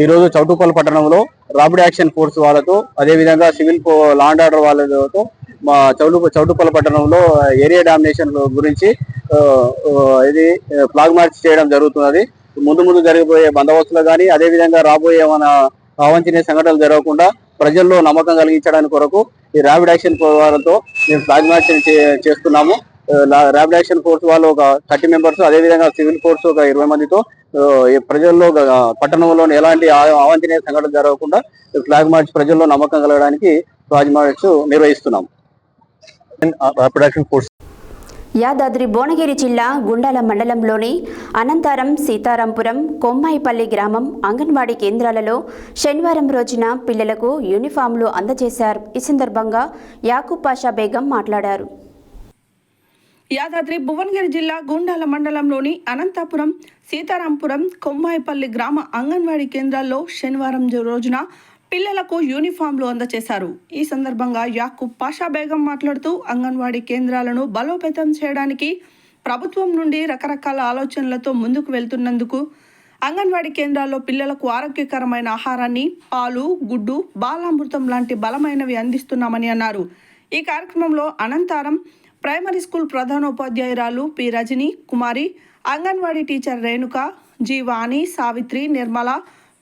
ఈరోజు చౌటుప్పల్ పట్టణంలో రాపిడ్ యాక్షన్ ఫోర్స్ వాళ్ళతో అదేవిధంగా సివిల్ లా అండ్ ఆర్డర్ వాళ్ళతో మా చౌటుప్పల్ పట్టణంలో ఏరియా డామినేషన్ గురించి ఇది ఫ్లాగ్ మార్చ్ చేయడం జరుగుతున్నది. ముందు జరిగిపోయే బందోబస్తులో కానీ అదేవిధంగా రాబోయే మన అవాంఛనీయ సంఘటనలు జరగకుండా ప్రజల్లో నమ్మకం కలిగించడానికి కొరకు ఈ రాపిడ్ యాక్షన్ వాళ్ళతో మేము ఫ్లాగ్ మార్చ్ చేస్తున్నాము. ర్యాపిడ్ యాక్షన్ ఫోర్స్ వాళ్ళు ఒక 30 మెంబర్స్, అదేవిధంగా సివిల్ ఫోర్స్ ఒక 20 మందితో ప్రజల్లో పట్టణంలో ఎలాంటి అవాంఛనీయ సంఘటన జరగకుండా ఫ్లాగ్ మార్చ్ ప్రజల్లో నమ్మకం కలగడానికి ఫ్లాగ్ మార్చ్ నిర్వహిస్తున్నాం. Rapid action force Yadadri Bhuvanagiri జిల్లా గుండాల మండలంలోని అనంతారం, సీతారాంపురం, కొమ్మాయిపల్లి గ్రామం అంగన్వాడీ కేంద్రాలలో శనివారం రోజున పిల్లలకు యూనిఫామ్లు అందజేశారు. ఈ సందర్భంగా యాకూబ్ పాషా బేగం మాట్లాడారు. యాదాద్రి భువనగిరి జిల్లా గుండాల మండలంలోని అనంతపురం, సీతారాంపురం, కొమ్మాయిపల్లి గ్రామ అంగన్వాడీ కేంద్రాల్లో శనివారం రోజున పిల్లలకు యూనిఫామ్లు అందజేశారు. ఈ సందర్భంగా యాకూబ్ పాషా బేగం మాట్లాడుతూ అంగన్వాడీ కేంద్రాలను బలోపేతం చేయడానికి ప్రభుత్వం నుండి రకరకాల ఆలోచనలతో ముందుకు వెళ్తున్నందుకు అంగన్వాడీ కేంద్రాల్లో పిల్లలకు ఆరోగ్యకరమైన ఆహారాన్ని, పాలు, గుడ్డు, బాలామృతం లాంటి బలమైనవి అందిస్తున్నామని అన్నారు. ఈ కార్యక్రమంలో అనంతారం ప్రైమరీ స్కూల్ ప్రధానోపాధ్యాయురాలు P Rajani Kumari, anganwadi teacher Renuka, G Vani, Savitri, Nirmala,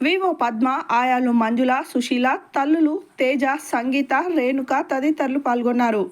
VO Padma, ఆయాలు మంజుల, సుశీల, తల్లులు తేజ, సంగీత, రేణుక తదితరులు పాల్గొన్నారు.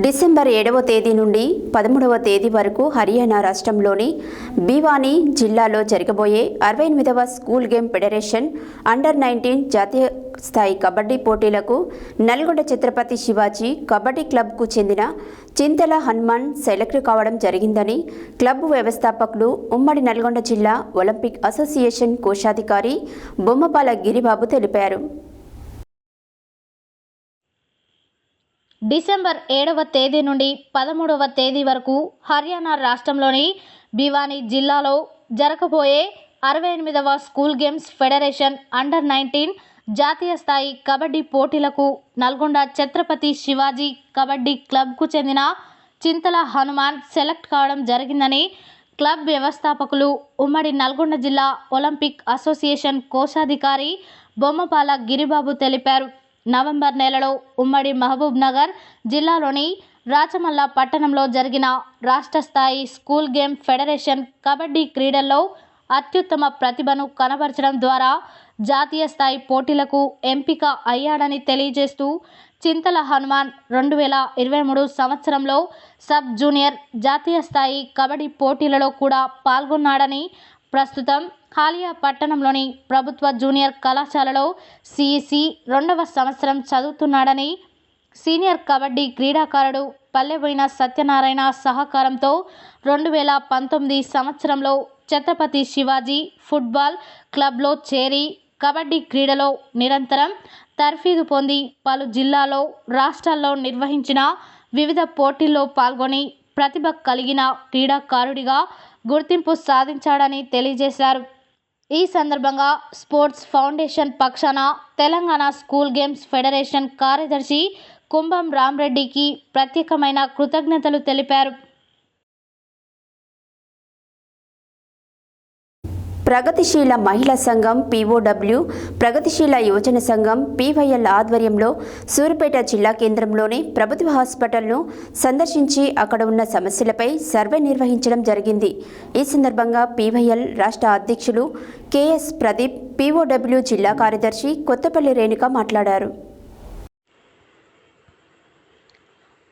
డిసెంబర్ 7వ తేదీ నుండి 13వ తేదీ వరకు హర్యానా రాష్ట్రంలోని భివానీ జిల్లాలో జరగబోయే 68వ స్కూల్ గేమ్ ఫెడరేషన్ అండర్-19 జాతీయ స్థాయి కబడ్డీ పోటీలకు నల్గొండ ఛత్రపతి శివాజీ కబడ్డీ క్లబ్కు చెందిన చింతల హనుమాన్ సెలెక్ట్ కావడం జరిగిందని క్లబ్ వ్యవస్థాపకులు ఉమ్మడి నల్గొండ జిల్లా ఒలింపిక్ అసోసియేషన్ కోశాధికారి బొమ్మపాల గిరిబాబు తెలిపారు. డిసెంబర్ 7వ తేదీ నుండి 13వ తేదీ వరకు హర్యానా రాష్ట్రంలోని భివానీ జిల్లాలో జరగబోయే 68వ స్కూల్ గేమ్స్ ఫెడరేషన్ అండర్-19 జాతీయ స్థాయి కబడ్డీ పోటీలకు నల్గొండ ఛత్రపతి శివాజీ కబడ్డీ క్లబ్కు చెందిన చింతల హనుమాన్ సెలెక్ట్ కావడం జరిగిందని క్లబ్ వ్యవస్థాపకులు ఉమ్మడి నల్గొండ జిల్లా ఒలింపిక్ అసోసియేషన్ కోశాధికారి బొమ్మపాల గిరిబాబు తెలిపారు. నవంబర్ నెలలో ఉమ్మడి మహబూబ్ నగర్ జిల్లాలోని రాచమల్ల పట్టణంలో జరిగిన రాష్ట్ర స్థాయి స్కూల్ గేమ్ ఫెడరేషన్ కబడ్డీ క్రీడల్లో అత్యుత్తమ ప్రతిభను కనబరచడం ద్వారా జాతీయ స్థాయి పోటీలకు ఎంపిక అయ్యాడని తెలియజేస్తూ చింతల హనుమాన్ 2023 సంవత్సరంలో సబ్ జూనియర్ జాతీయ స్థాయి కబడ్డీ పోటీలలో కూడా పాల్గొన్నాడని, ప్రస్తుతం హాలియా పట్టణంలోని ప్రభుత్వ జూనియర్ కళాశాలలో సిఈసి 2వ సంవత్సరం చదువుతున్నాడని, సీనియర్ కబడ్డీ క్రీడాకారుడు పల్లెబోయిన సత్యనారాయణ సహకారంతో 2019 సంవత్సరంలో ఛత్రపతి శివాజీ ఫుట్బాల్ క్లబ్లో చేరి కబడ్డీ క్రీడలో నిరంతరం తర్ఫీదు పొంది పలు జిల్లాలో రాష్ట్రాల్లో నిర్వహించిన వివిధ పోటీల్లో పాల్గొని ప్రతిభ కలిగిన క్రీడాకారుడిగా గుర్తింపు సాధించాడని తెలియజేశారు. ఈ సందర్భంగా స్పోర్ట్స్ ఫౌండేషన్ పక్షాన తెలంగాణ స్కూల్ గేమ్స్ ఫెడరేషన్ కార్యదర్శి కుంభం రామ్రెడ్డికి ప్రత్యేకమైన కృతజ్ఞతలు తెలిపారు. ప్రగతిశీల మహిళా సంఘం పీఓడబ్ల్యూ, ప్రగతిశీల యువజన సంఘం పీవైఎల్ ఆధ్వర్యంలో సూర్యాపేట జిల్లా కేంద్రంలోని ప్రభుత్వ హాస్పిటల్ను సందర్శించి అక్కడ ఉన్న సమస్యలపై సర్వే నిర్వహించడం జరిగింది. ఈ సందర్భంగా పీవైఎల్ రాష్ట్ర అధ్యక్షులు కెఎస్ ప్రదీప్, పీఓడబ్ల్యూ జిల్లా కార్యదర్శి కొత్తపల్లి రేణుక మాట్లాడారు.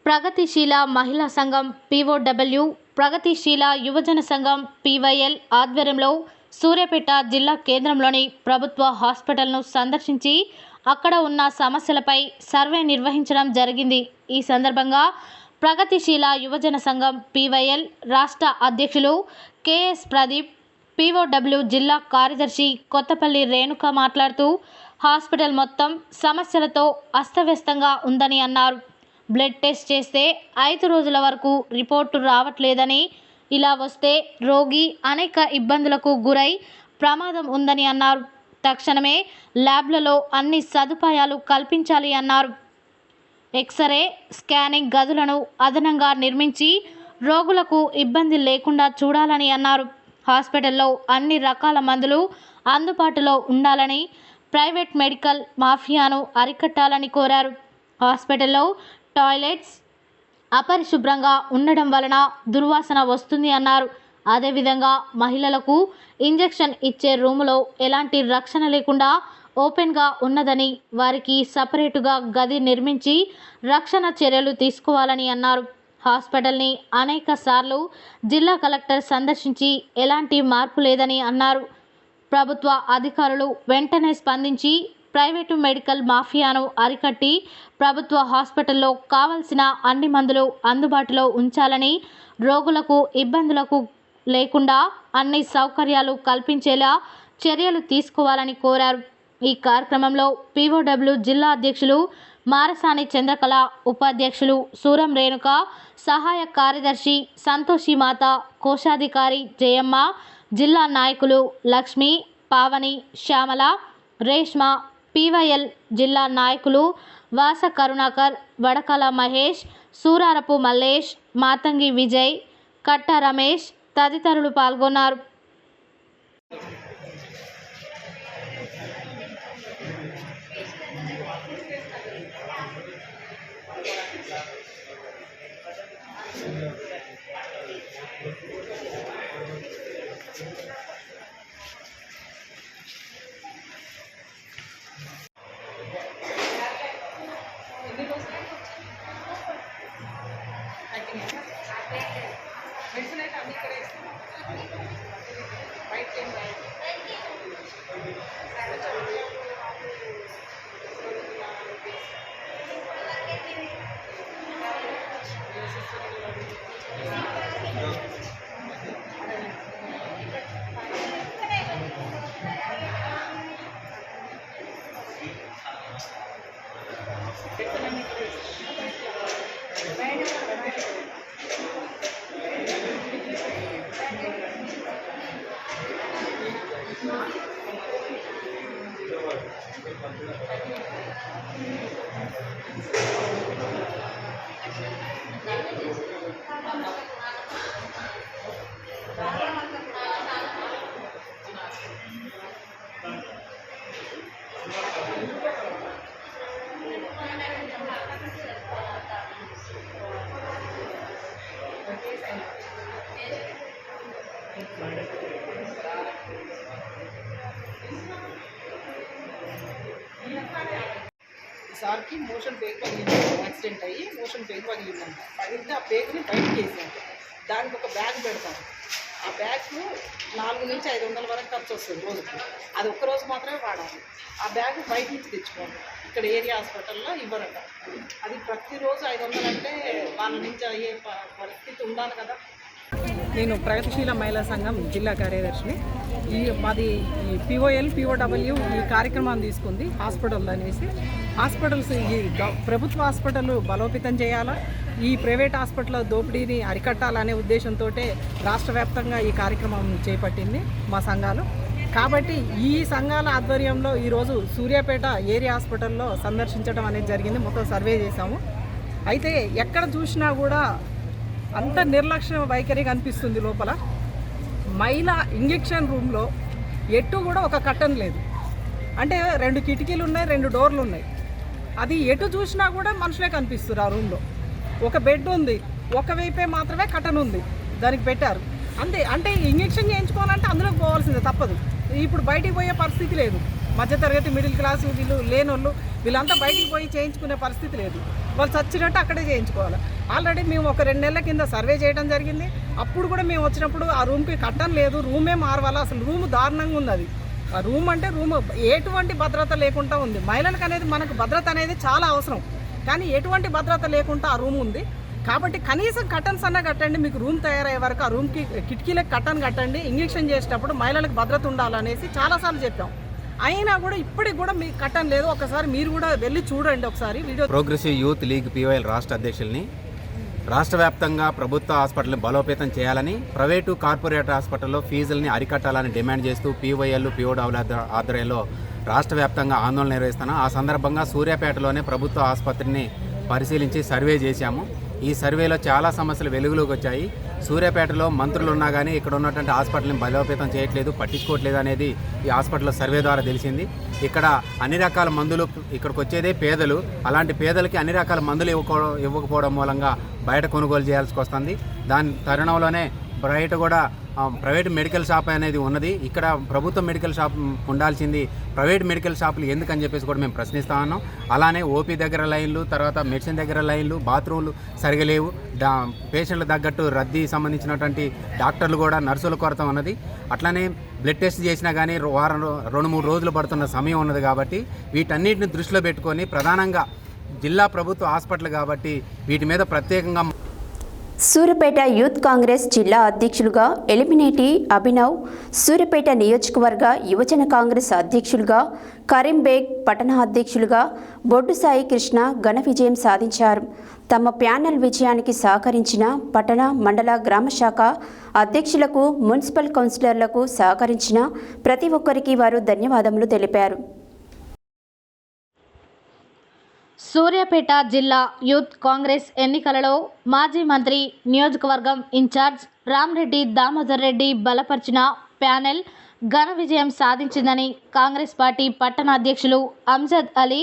ప్రగతిశీల మహిళా సంఘం పీఓడబ్ల్యూ, ప్రగతిశీల యువజన సంఘం పీవైఎల్ ఆధ్వర్యంలో సూర్యాపేట జిల్లా కేంద్రంలోని ప్రభుత్వ హాస్పిటల్ను సందర్శించి అక్కడ ఉన్న సమస్యలపై సర్వే నిర్వహించడం జరిగింది. ఈ సందర్భంగా ప్రగతిశీల యువజన సంఘం పీవైఎల్ రాష్ట్ర అధ్యక్షులు కెఎస్ ప్రదీప్, పీఓడబ్ల్యూ జిల్లా కార్యదర్శి కొత్తపల్లి రేణుక మాట్లాడుతూ హాస్పిటల్ మొత్తం సమస్యలతో అస్తవ్యస్తంగా ఉందని అన్నారు. బ్లడ్ టెస్ట్ చేస్తే 5 రోజుల వరకు రిపోర్టు రావట్లేదని, ఇలా వస్తే రోగి అనేక ఇబ్బందులకు గురై ప్రమాదం ఉందని అన్నారు. తక్షణమే ల్యాబ్లలో అన్ని సదుపాయాలు కల్పించాలి అన్నారు. ఎక్స్రే, స్కానింగ్ గదులను అదనంగా నిర్మించి రోగులకు ఇబ్బంది లేకుండా చూడాలని అన్నారు. హాస్పిటల్లో అన్ని రకాల మందులు అందుబాటులో ఉండాలని, ప్రైవేట్ మెడికల్ మాఫియాను అరికట్టాలని కోరారు. హాస్పిటల్లో టాయిలెట్స్ అపరిశుభ్రంగా ఉండడం వలన దుర్వాసన వస్తుంది అన్నారు. అదేవిధంగా మహిళలకు ఇంజెక్షన్ ఇచ్చే రూములో ఎలాంటి రక్షణ లేకుండా ఓపెన్గా ఉన్నదని, వారికి సపరేటుగా గది నిర్మించి రక్షణ చర్యలు తీసుకోవాలని అన్నారు. హాస్పిటల్ని అనేక సార్లు జిల్లా కలెక్టర్ సందర్శించి ఎలాంటి మార్పు లేదని అన్నారు. ప్రభుత్వ అధికారులు వెంటనే స్పందించి ప్రైవేటు మెడికల్ మాఫియాను అరికట్టి ప్రభుత్వ హాస్పిటల్లో కావలసిన అన్ని మందులు అందుబాటులో ఉంచాలని, రోగులకు ఇబ్బందులకు లేకుండా అన్ని సౌకర్యాలు కల్పించేలా చర్యలు తీసుకోవాలని కోరారు. ఈ కార్యక్రమంలో పీఓడబ్ల్యూ జిల్లా అధ్యక్షులు మారసాని చంద్రకళ, ఉపాధ్యక్షులు సూరం రేణుక, సహాయ కార్యదర్శి సంతోషి మాత, కోశాధికారి జయమ్మ, జిల్లా నాయకులు లక్ష్మి, పావని, శ్యామల, రేష్మ, పీవైఎల్ జిల్లా నాయకులు వాస కరుణాకర్, వడకల మహేష్, సూరారపు మల్లేష్, మాతంగి విజయ్, కట్ట రమేష్ తదితరులు పాల్గొన్నారు. సార్కి మోషన్ పేగు పగిలింది, యాక్సిడెంట్ అయ్యి మోషన్ పేగు పగిలిందంట. పగిలితే ఆ పేగుని బయటకి వేసాను. దానికి ఒక బ్యాగ్ పెడతాను. ఆ బ్యాగ్లో 400 నుంచి 500 వరకు ఖర్చు వస్తుంది రోజుకి. అది ఒక్కరోజు మాత్రమే వాడాలి. ఆ బ్యాగ్ బయట నుంచి తెచ్చుకోండి. ఇక్కడ ఏరియా హాస్పిటల్లో ఇవ్వరట. అది ప్రతిరోజు 500 అంటే వాళ్ళ నుంచి అయ్యే పరిస్థితి ఉండాలి కదా. నేను ప్రగతిశీల మహిళా సంఘం జిల్లా కార్యదర్శిని. మాది పీఓడబ్ల్యూ ఈ కార్యక్రమాన్ని తీసుకుంది హాస్పిటల్ అనేసి. హాస్పిటల్స్ ఈ ప్రభుత్వ హాస్పిటల్ బలోపేతం చేయాలా, ఈ ప్రైవేట్ హాస్పిటల్ దోపిడీని అరికట్టాలనే ఉద్దేశంతో రాష్ట్ర వ్యాప్తంగా ఈ కార్యక్రమం చేపట్టింది మా సంఘాలు. కాబట్టి ఈ సంఘాల ఆధ్వర్యంలో ఈరోజు సూర్యాపేట ఏరియా హాస్పిటల్లో సందర్శించడం అనేది జరిగింది. మొత్తం సర్వే చేశాము. అయితే ఎక్కడ చూసినా కూడా అంత నిర్లక్ష్య వైఖరి కనిపిస్తుంది. లోపల మహిళా ఇంజెక్షన్ రూమ్లో ఎటు కూడా ఒక కర్టన్ లేదు. అంటే 2 కిటికీలు ఉన్నాయి, 2 డోర్లు ఉన్నాయి. అది ఎటు చూసినా కూడా మనుషులే కనిపిస్తారు. ఆ రూమ్లో ఒక బెడ్ ఉంది, ఒకవైపే మాత్రమే కర్టన్ ఉంది, దానికి పెట్టారు అంతే. అంటే ఇంజెక్షన్ చేయించుకోవాలంటే అందులోకి పోవాల్సిందే, తప్పదు. ఇప్పుడు బయటికి పోయే పరిస్థితి లేదు. మధ్యతరగతి మిడిల్ క్లాస్ వీళ్ళు లేనోళ్ళు వీళ్ళంతా బయటికి పోయి చేయించుకునే పరిస్థితి లేదు. వాళ్ళు చచ్చినట్టు అక్కడే చేయించుకోవాలి. ఆల్రెడీ మేము ఒక 2 నెలల కింద సర్వే చేయడం జరిగింది. అప్పుడు కూడా మేము వచ్చినప్పుడు ఆ రూమ్కి కట్టం లేదు, రూమే మారవాలా. అసలు రూమ్ దారుణంగా ఉంది. అది ఆ రూమ్ అంటే రూమ్ ఎటువంటి భద్రత లేకుండా ఉంది. మహిళలకు అనేది మనకు భద్రత అనేది చాలా అవసరం, కానీ ఎటువంటి భద్రత లేకుండా ఆ రూమ్ ఉంది. కాబట్టి కనీసం కర్టన్స్ అన్నా కట్టండి. మీకు రూమ్ తయారయ్యే వరకు ఆ రూమ్కి కిటికీలకు కర్టన్ కట్టండి. ఇంజెక్షన్ చేసేటప్పుడు మహిళలకు భద్రత ఉండాలనేసి చాలాసార్లు చెప్పాం. అయినా కూడా ఇప్పటికి కూడా మీకు కట్టన్ లేదు. ఒకసారి మీరు కూడా వెళ్ళి చూడండి ఒకసారి video. Progressive youth league POL రాష్ట్ర అధ్యక్షుల్ని. రాష్ట్ర వ్యాప్తంగా ప్రభుత్వ హాస్పిటల్ని బలోపేతం చేయాలని, ప్రైవేటు కార్పొరేట్ హాస్పిటల్లో ఫీజుల్ని అరికట్టాలని డిమాండ్ చేస్తూ పీఓఎల్ పీఓడబ్ల్యూ ఆధ్వర్యంలో రాష్ట్ర వ్యాప్తంగా ఆందోళన నిర్వహిస్తున్నాం. ఆ సందర్భంగా సూర్యాపేటలోనే ప్రభుత్వ ఆసుపత్రిని పరిశీలించి సర్వే చేశాము. ఈ సర్వేలో చాలా సమస్యలు వెలుగులోకి వచ్చాయి. సూర్యాపేటలో మంత్రులు ఉన్నా కానీ ఇక్కడ ఉన్నటువంటి హాస్పిటల్ని బలోపేతం చేయట్లేదు, పట్టించుకోవట్లేదు అనేది ఈ హాస్పిటల్ సర్వే ద్వారా తెలిసింది. ఇక్కడ అన్ని రకాల మందులు, ఇక్కడికి వచ్చేదే పేదలు, అలాంటి పేదలకి అన్ని రకాల మందులు ఇవ్వకపోవడం మూలంగా బయట కొనుగోలు చేయాల్సి వస్తుంది. దాని తరుణంలోనే బయట కూడా ప్రైవేట్ మెడికల్ షాప్ అనేది ఉన్నది. ఇక్కడ ప్రభుత్వ మెడికల్ షాప్ ఉండాల్సింది ప్రైవేట్ మెడికల్ షాపులు ఎందుకని చెప్పేసి కూడా మేము ప్రశ్నిస్తా ఉన్నాం. అలానే ఓపీ దగ్గర లైన్లు, తర్వాత మెడిసిన్ దగ్గర లైన్లు, బాత్రూమ్లు సరిగా లేవు. పేషెంట్ల తగ్గట్టు రద్దీ సంబంధించినటువంటి డాక్టర్లు కూడా నర్సుల కొరత ఉన్నది. అట్లానే బ్లడ్ టెస్ట్ చేసినా కానీ వారం 2-3 రోజులు పడుతున్న సమయం ఉన్నది. కాబట్టి వీటన్నిటిని దృష్టిలో పెట్టుకొని ప్రధానంగా జిల్లా ప్రభుత్వ హాస్పిటల్ కాబట్టి వీటి మీద ప్రత్యేకంగా సూర్యాపేట యూత్ కాంగ్రెస్ జిల్లా అధ్యక్షులుగా ఎలిమినేటి అభినవ్, సూర్యాపేట నియోజకవర్గ యువజన కాంగ్రెస్ అధ్యక్షులుగా కరీంబేగ్, పట్టణ అధ్యక్షులుగా బొడ్డు సాయి కృష్ణ ఘన విజయం సాధించారు. తమ ప్యానెల్ విజయానికి సహకరించిన పట్టణ, మండల, గ్రామ శాఖ అధ్యక్షులకు, మున్సిపల్ కౌన్సిలర్లకు సహకరించిన ప్రతి ఒక్కరికి వారు ధన్యవాదములు తెలిపారు. సూర్యాపేట జిల్లా యూత్ కాంగ్రెస్ ఎన్నికలలో మాజీ మంత్రి, నియోజకవర్గం ఇన్ఛార్జ్ రామ్రెడ్డి దామోదర్ రెడ్డి బలపరిచిన ప్యానెల్ ఘన విజయం సాధించిందని కాంగ్రెస్ పార్టీ పట్టణ అధ్యక్షులు Amjad Ali,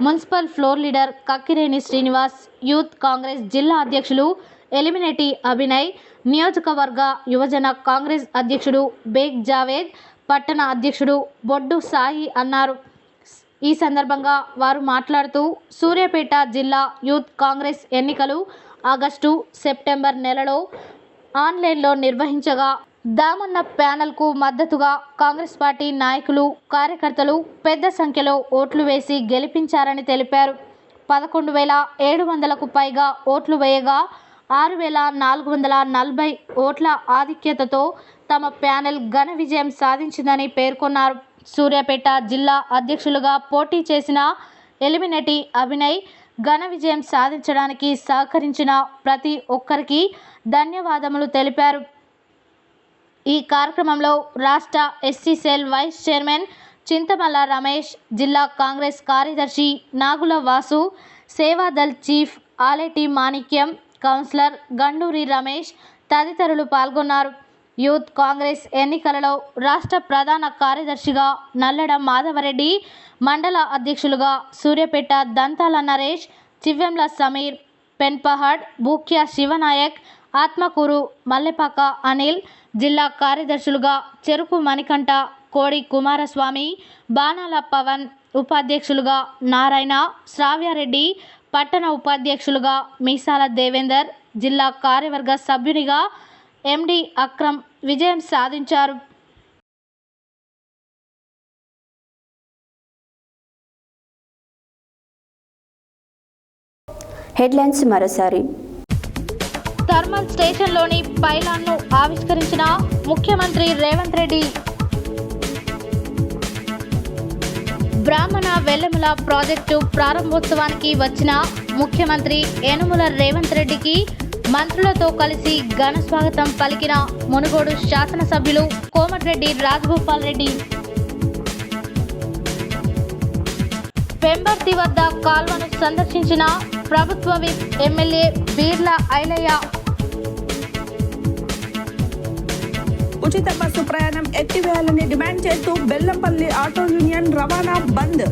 municipal floor leader Kakkireni Srinivas, youth Congress జిల్లా అధ్యక్షులు ఎలిమినేటి అభినయ్, నియోజకవర్గ యువజన కాంగ్రెస్ అధ్యక్షుడు బేగ్ జావేద్, పట్టణ అధ్యక్షుడు బొడ్డు సాయి అన్నారు. ఈ సందర్భంగా వారు మాట్లాడుతూ సూర్యాపేట జిల్లా యూత్ కాంగ్రెస్ ఎన్నికలు ఆగస్టు, సెప్టెంబర్ నెలలో ఆన్లైన్లో నిర్వహించగా దామన్న ప్యానెల్కు మద్దతుగా కాంగ్రెస్ పార్టీ నాయకులు, కార్యకర్తలు పెద్ద సంఖ్యలో ఓట్లు వేసి గెలిపించారని తెలిపారు. 11,700కు పైగా ఓట్లు వేయగా 6,440 ఓట్ల ఆధిక్యతతో తమ ప్యానెల్ ఘన విజయం సాధించిందని పేర్కొన్నారు. సూర్యాపేట జిల్లా అధ్యక్షులుగా పోటీ చేసిన ఎలిమినేటి అభినయ్ ఘన విజయం సాధించడానికి సహకరించిన ప్రతి ఒక్కరికి ధన్యవాదములు తెలిపారు. ఈ కార్యక్రమంలో రాష్ట్ర SC cell vice chairman Chintamalla Ramesh, జిల్లా కాంగ్రెస్ కార్యదర్శి నాగుల వాసు, సేవాదల్ చీఫ్ ఆలేటి మాణిక్యం, కౌన్సిలర్ గండూరి రమేష్ తదితరులు పాల్గొన్నారు. యూత్ కాంగ్రెస్ ఎన్నికలలో రాష్ట్ర ప్రధాన కార్యదర్శిగా నల్లెడ మాధవరెడ్డి, మండల అధ్యక్షులుగా సూర్యాపేట దంతాల నరేష్, చివ్వెంల సమీర్, పెన్పహాడ్, బూక్య శివనాయక్, ఆత్మకూరు మల్లెపాక అనిల్, జిల్లా కార్యదర్శులుగా చెరుకు మణికంఠ, కోడి కుమారస్వామి, బాణాల పవన్, ఉపాధ్యక్షులుగా నారాయణ, శ్రావ్యారెడ్డి, పట్టణ ఉపాధ్యక్షులుగా మీసాల దేవేందర్, జిల్లా కార్యవర్గ సభ్యునిగా ఎండి అక్రమ్ విజయం సాధించారు. హెడ్లైన్స్ మరోసారి. థర్మల్ స్టేషన్లోని పైలాన్ను ఆవిష్కరించిన ముఖ్యమంత్రి రేవంత్ రెడ్డి. బ్రాహ్మణ వెల్లెముల ప్రాజెక్టు ప్రారంభోత్సవానికి వచ్చిన ముఖ్యమంత్రి యనుమల రేవంత్ రెడ్డికి మంత్రులతో కలిసి ఘన స్వాగతం పలికిన మునుగోడు శాసనసభ్యులు కోమటిరెడ్డి రాజగోపాల్ రెడ్డి. పెంబర్తి వద్ద కాల్వను సందర్శించిన ప్రభుత్వ విప్ ఎమ్మెల్యే బీర్ల ఐలయ్య. ఉచిత బస్సు ప్రయాణం ఎత్తివేయాలని డిమాండ్ చేస్తూ బెల్లంపల్లి ఆటో యూనియన్ రవాణా బంద్.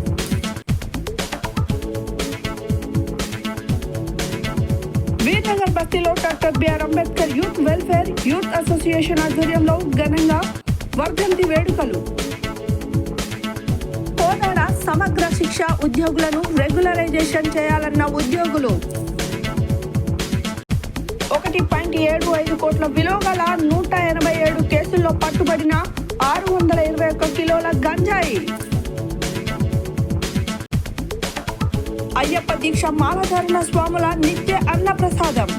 వీర్నగర్ బస్తీలో doctor BR Ambedkar youth welfare youth association ఆధ్వర్యంలో ఘనంగా వర్ధంతి వేడుకలు. కోదాడ సమగ్ర శిక్ష ఉద్యోగులను రెగ్యులరైజేషన్ చేయాలన్న ఉద్యోగులు. 1.75 కోట్ల విలువ గల 187 కేసుల్లో పట్టుబడిన 621 కిలోల గంజాయి. అయ్యప్ప దీక్ష మాలధారణ స్వాముల నిత్య అన్నప్రసాదం.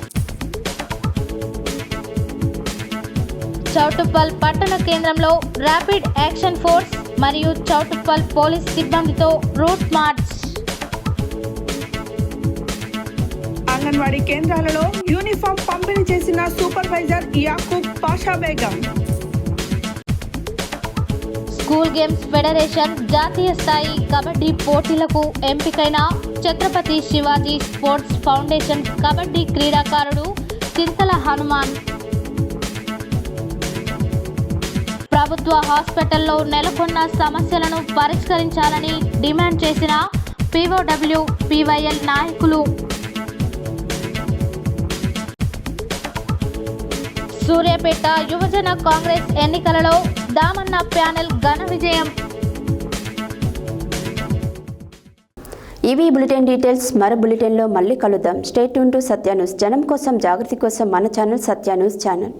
చౌటుప్పల్ పట్టణ కేంద్రంలో ర్యాపిడ్ యాక్షన్ ఫోర్స్ మరియు చౌటుప్పల్ పోలీస్ సిబ్బందితో రూట్ మార్చ్. అంగన్వాడీ కేంద్రాలలో యూనిఫామ్ పంపిణీ చేసిన supervisor Yakub Pasha Begum. School games federation జాతీయ స్థాయి కబడ్డీ పోటీలకు ఎంపికైన ఛత్రపతి శివాజీ స్పోర్ట్స్ ఫౌండేషన్ కబడ్డీ క్రీడాకారుడు చింతల హనుమాన్. ప్రభుత్వ హాస్పిటల్లో నెలకొన్న సమస్యలను పరిష్కరించాలని డిమాండ్ చేసిన పీఓడబ్ల్యూ పీవైఎల్ నాయకులు. సూర్యాపేట యువజన కాంగ్రెస్ ఎన్నికలలో దామన్న ప్యానెల్ ఘన విజయం. ఇవి బులెటిన్ డీటెయిల్స్. మరో బులెటిన్లో మళ్ళీ కలుద్దాం. Stay tune to Satya news. జనం కోసం, జాగృతి కోసం మన ఛానల్ సత్య న్యూస్ ఛానల్.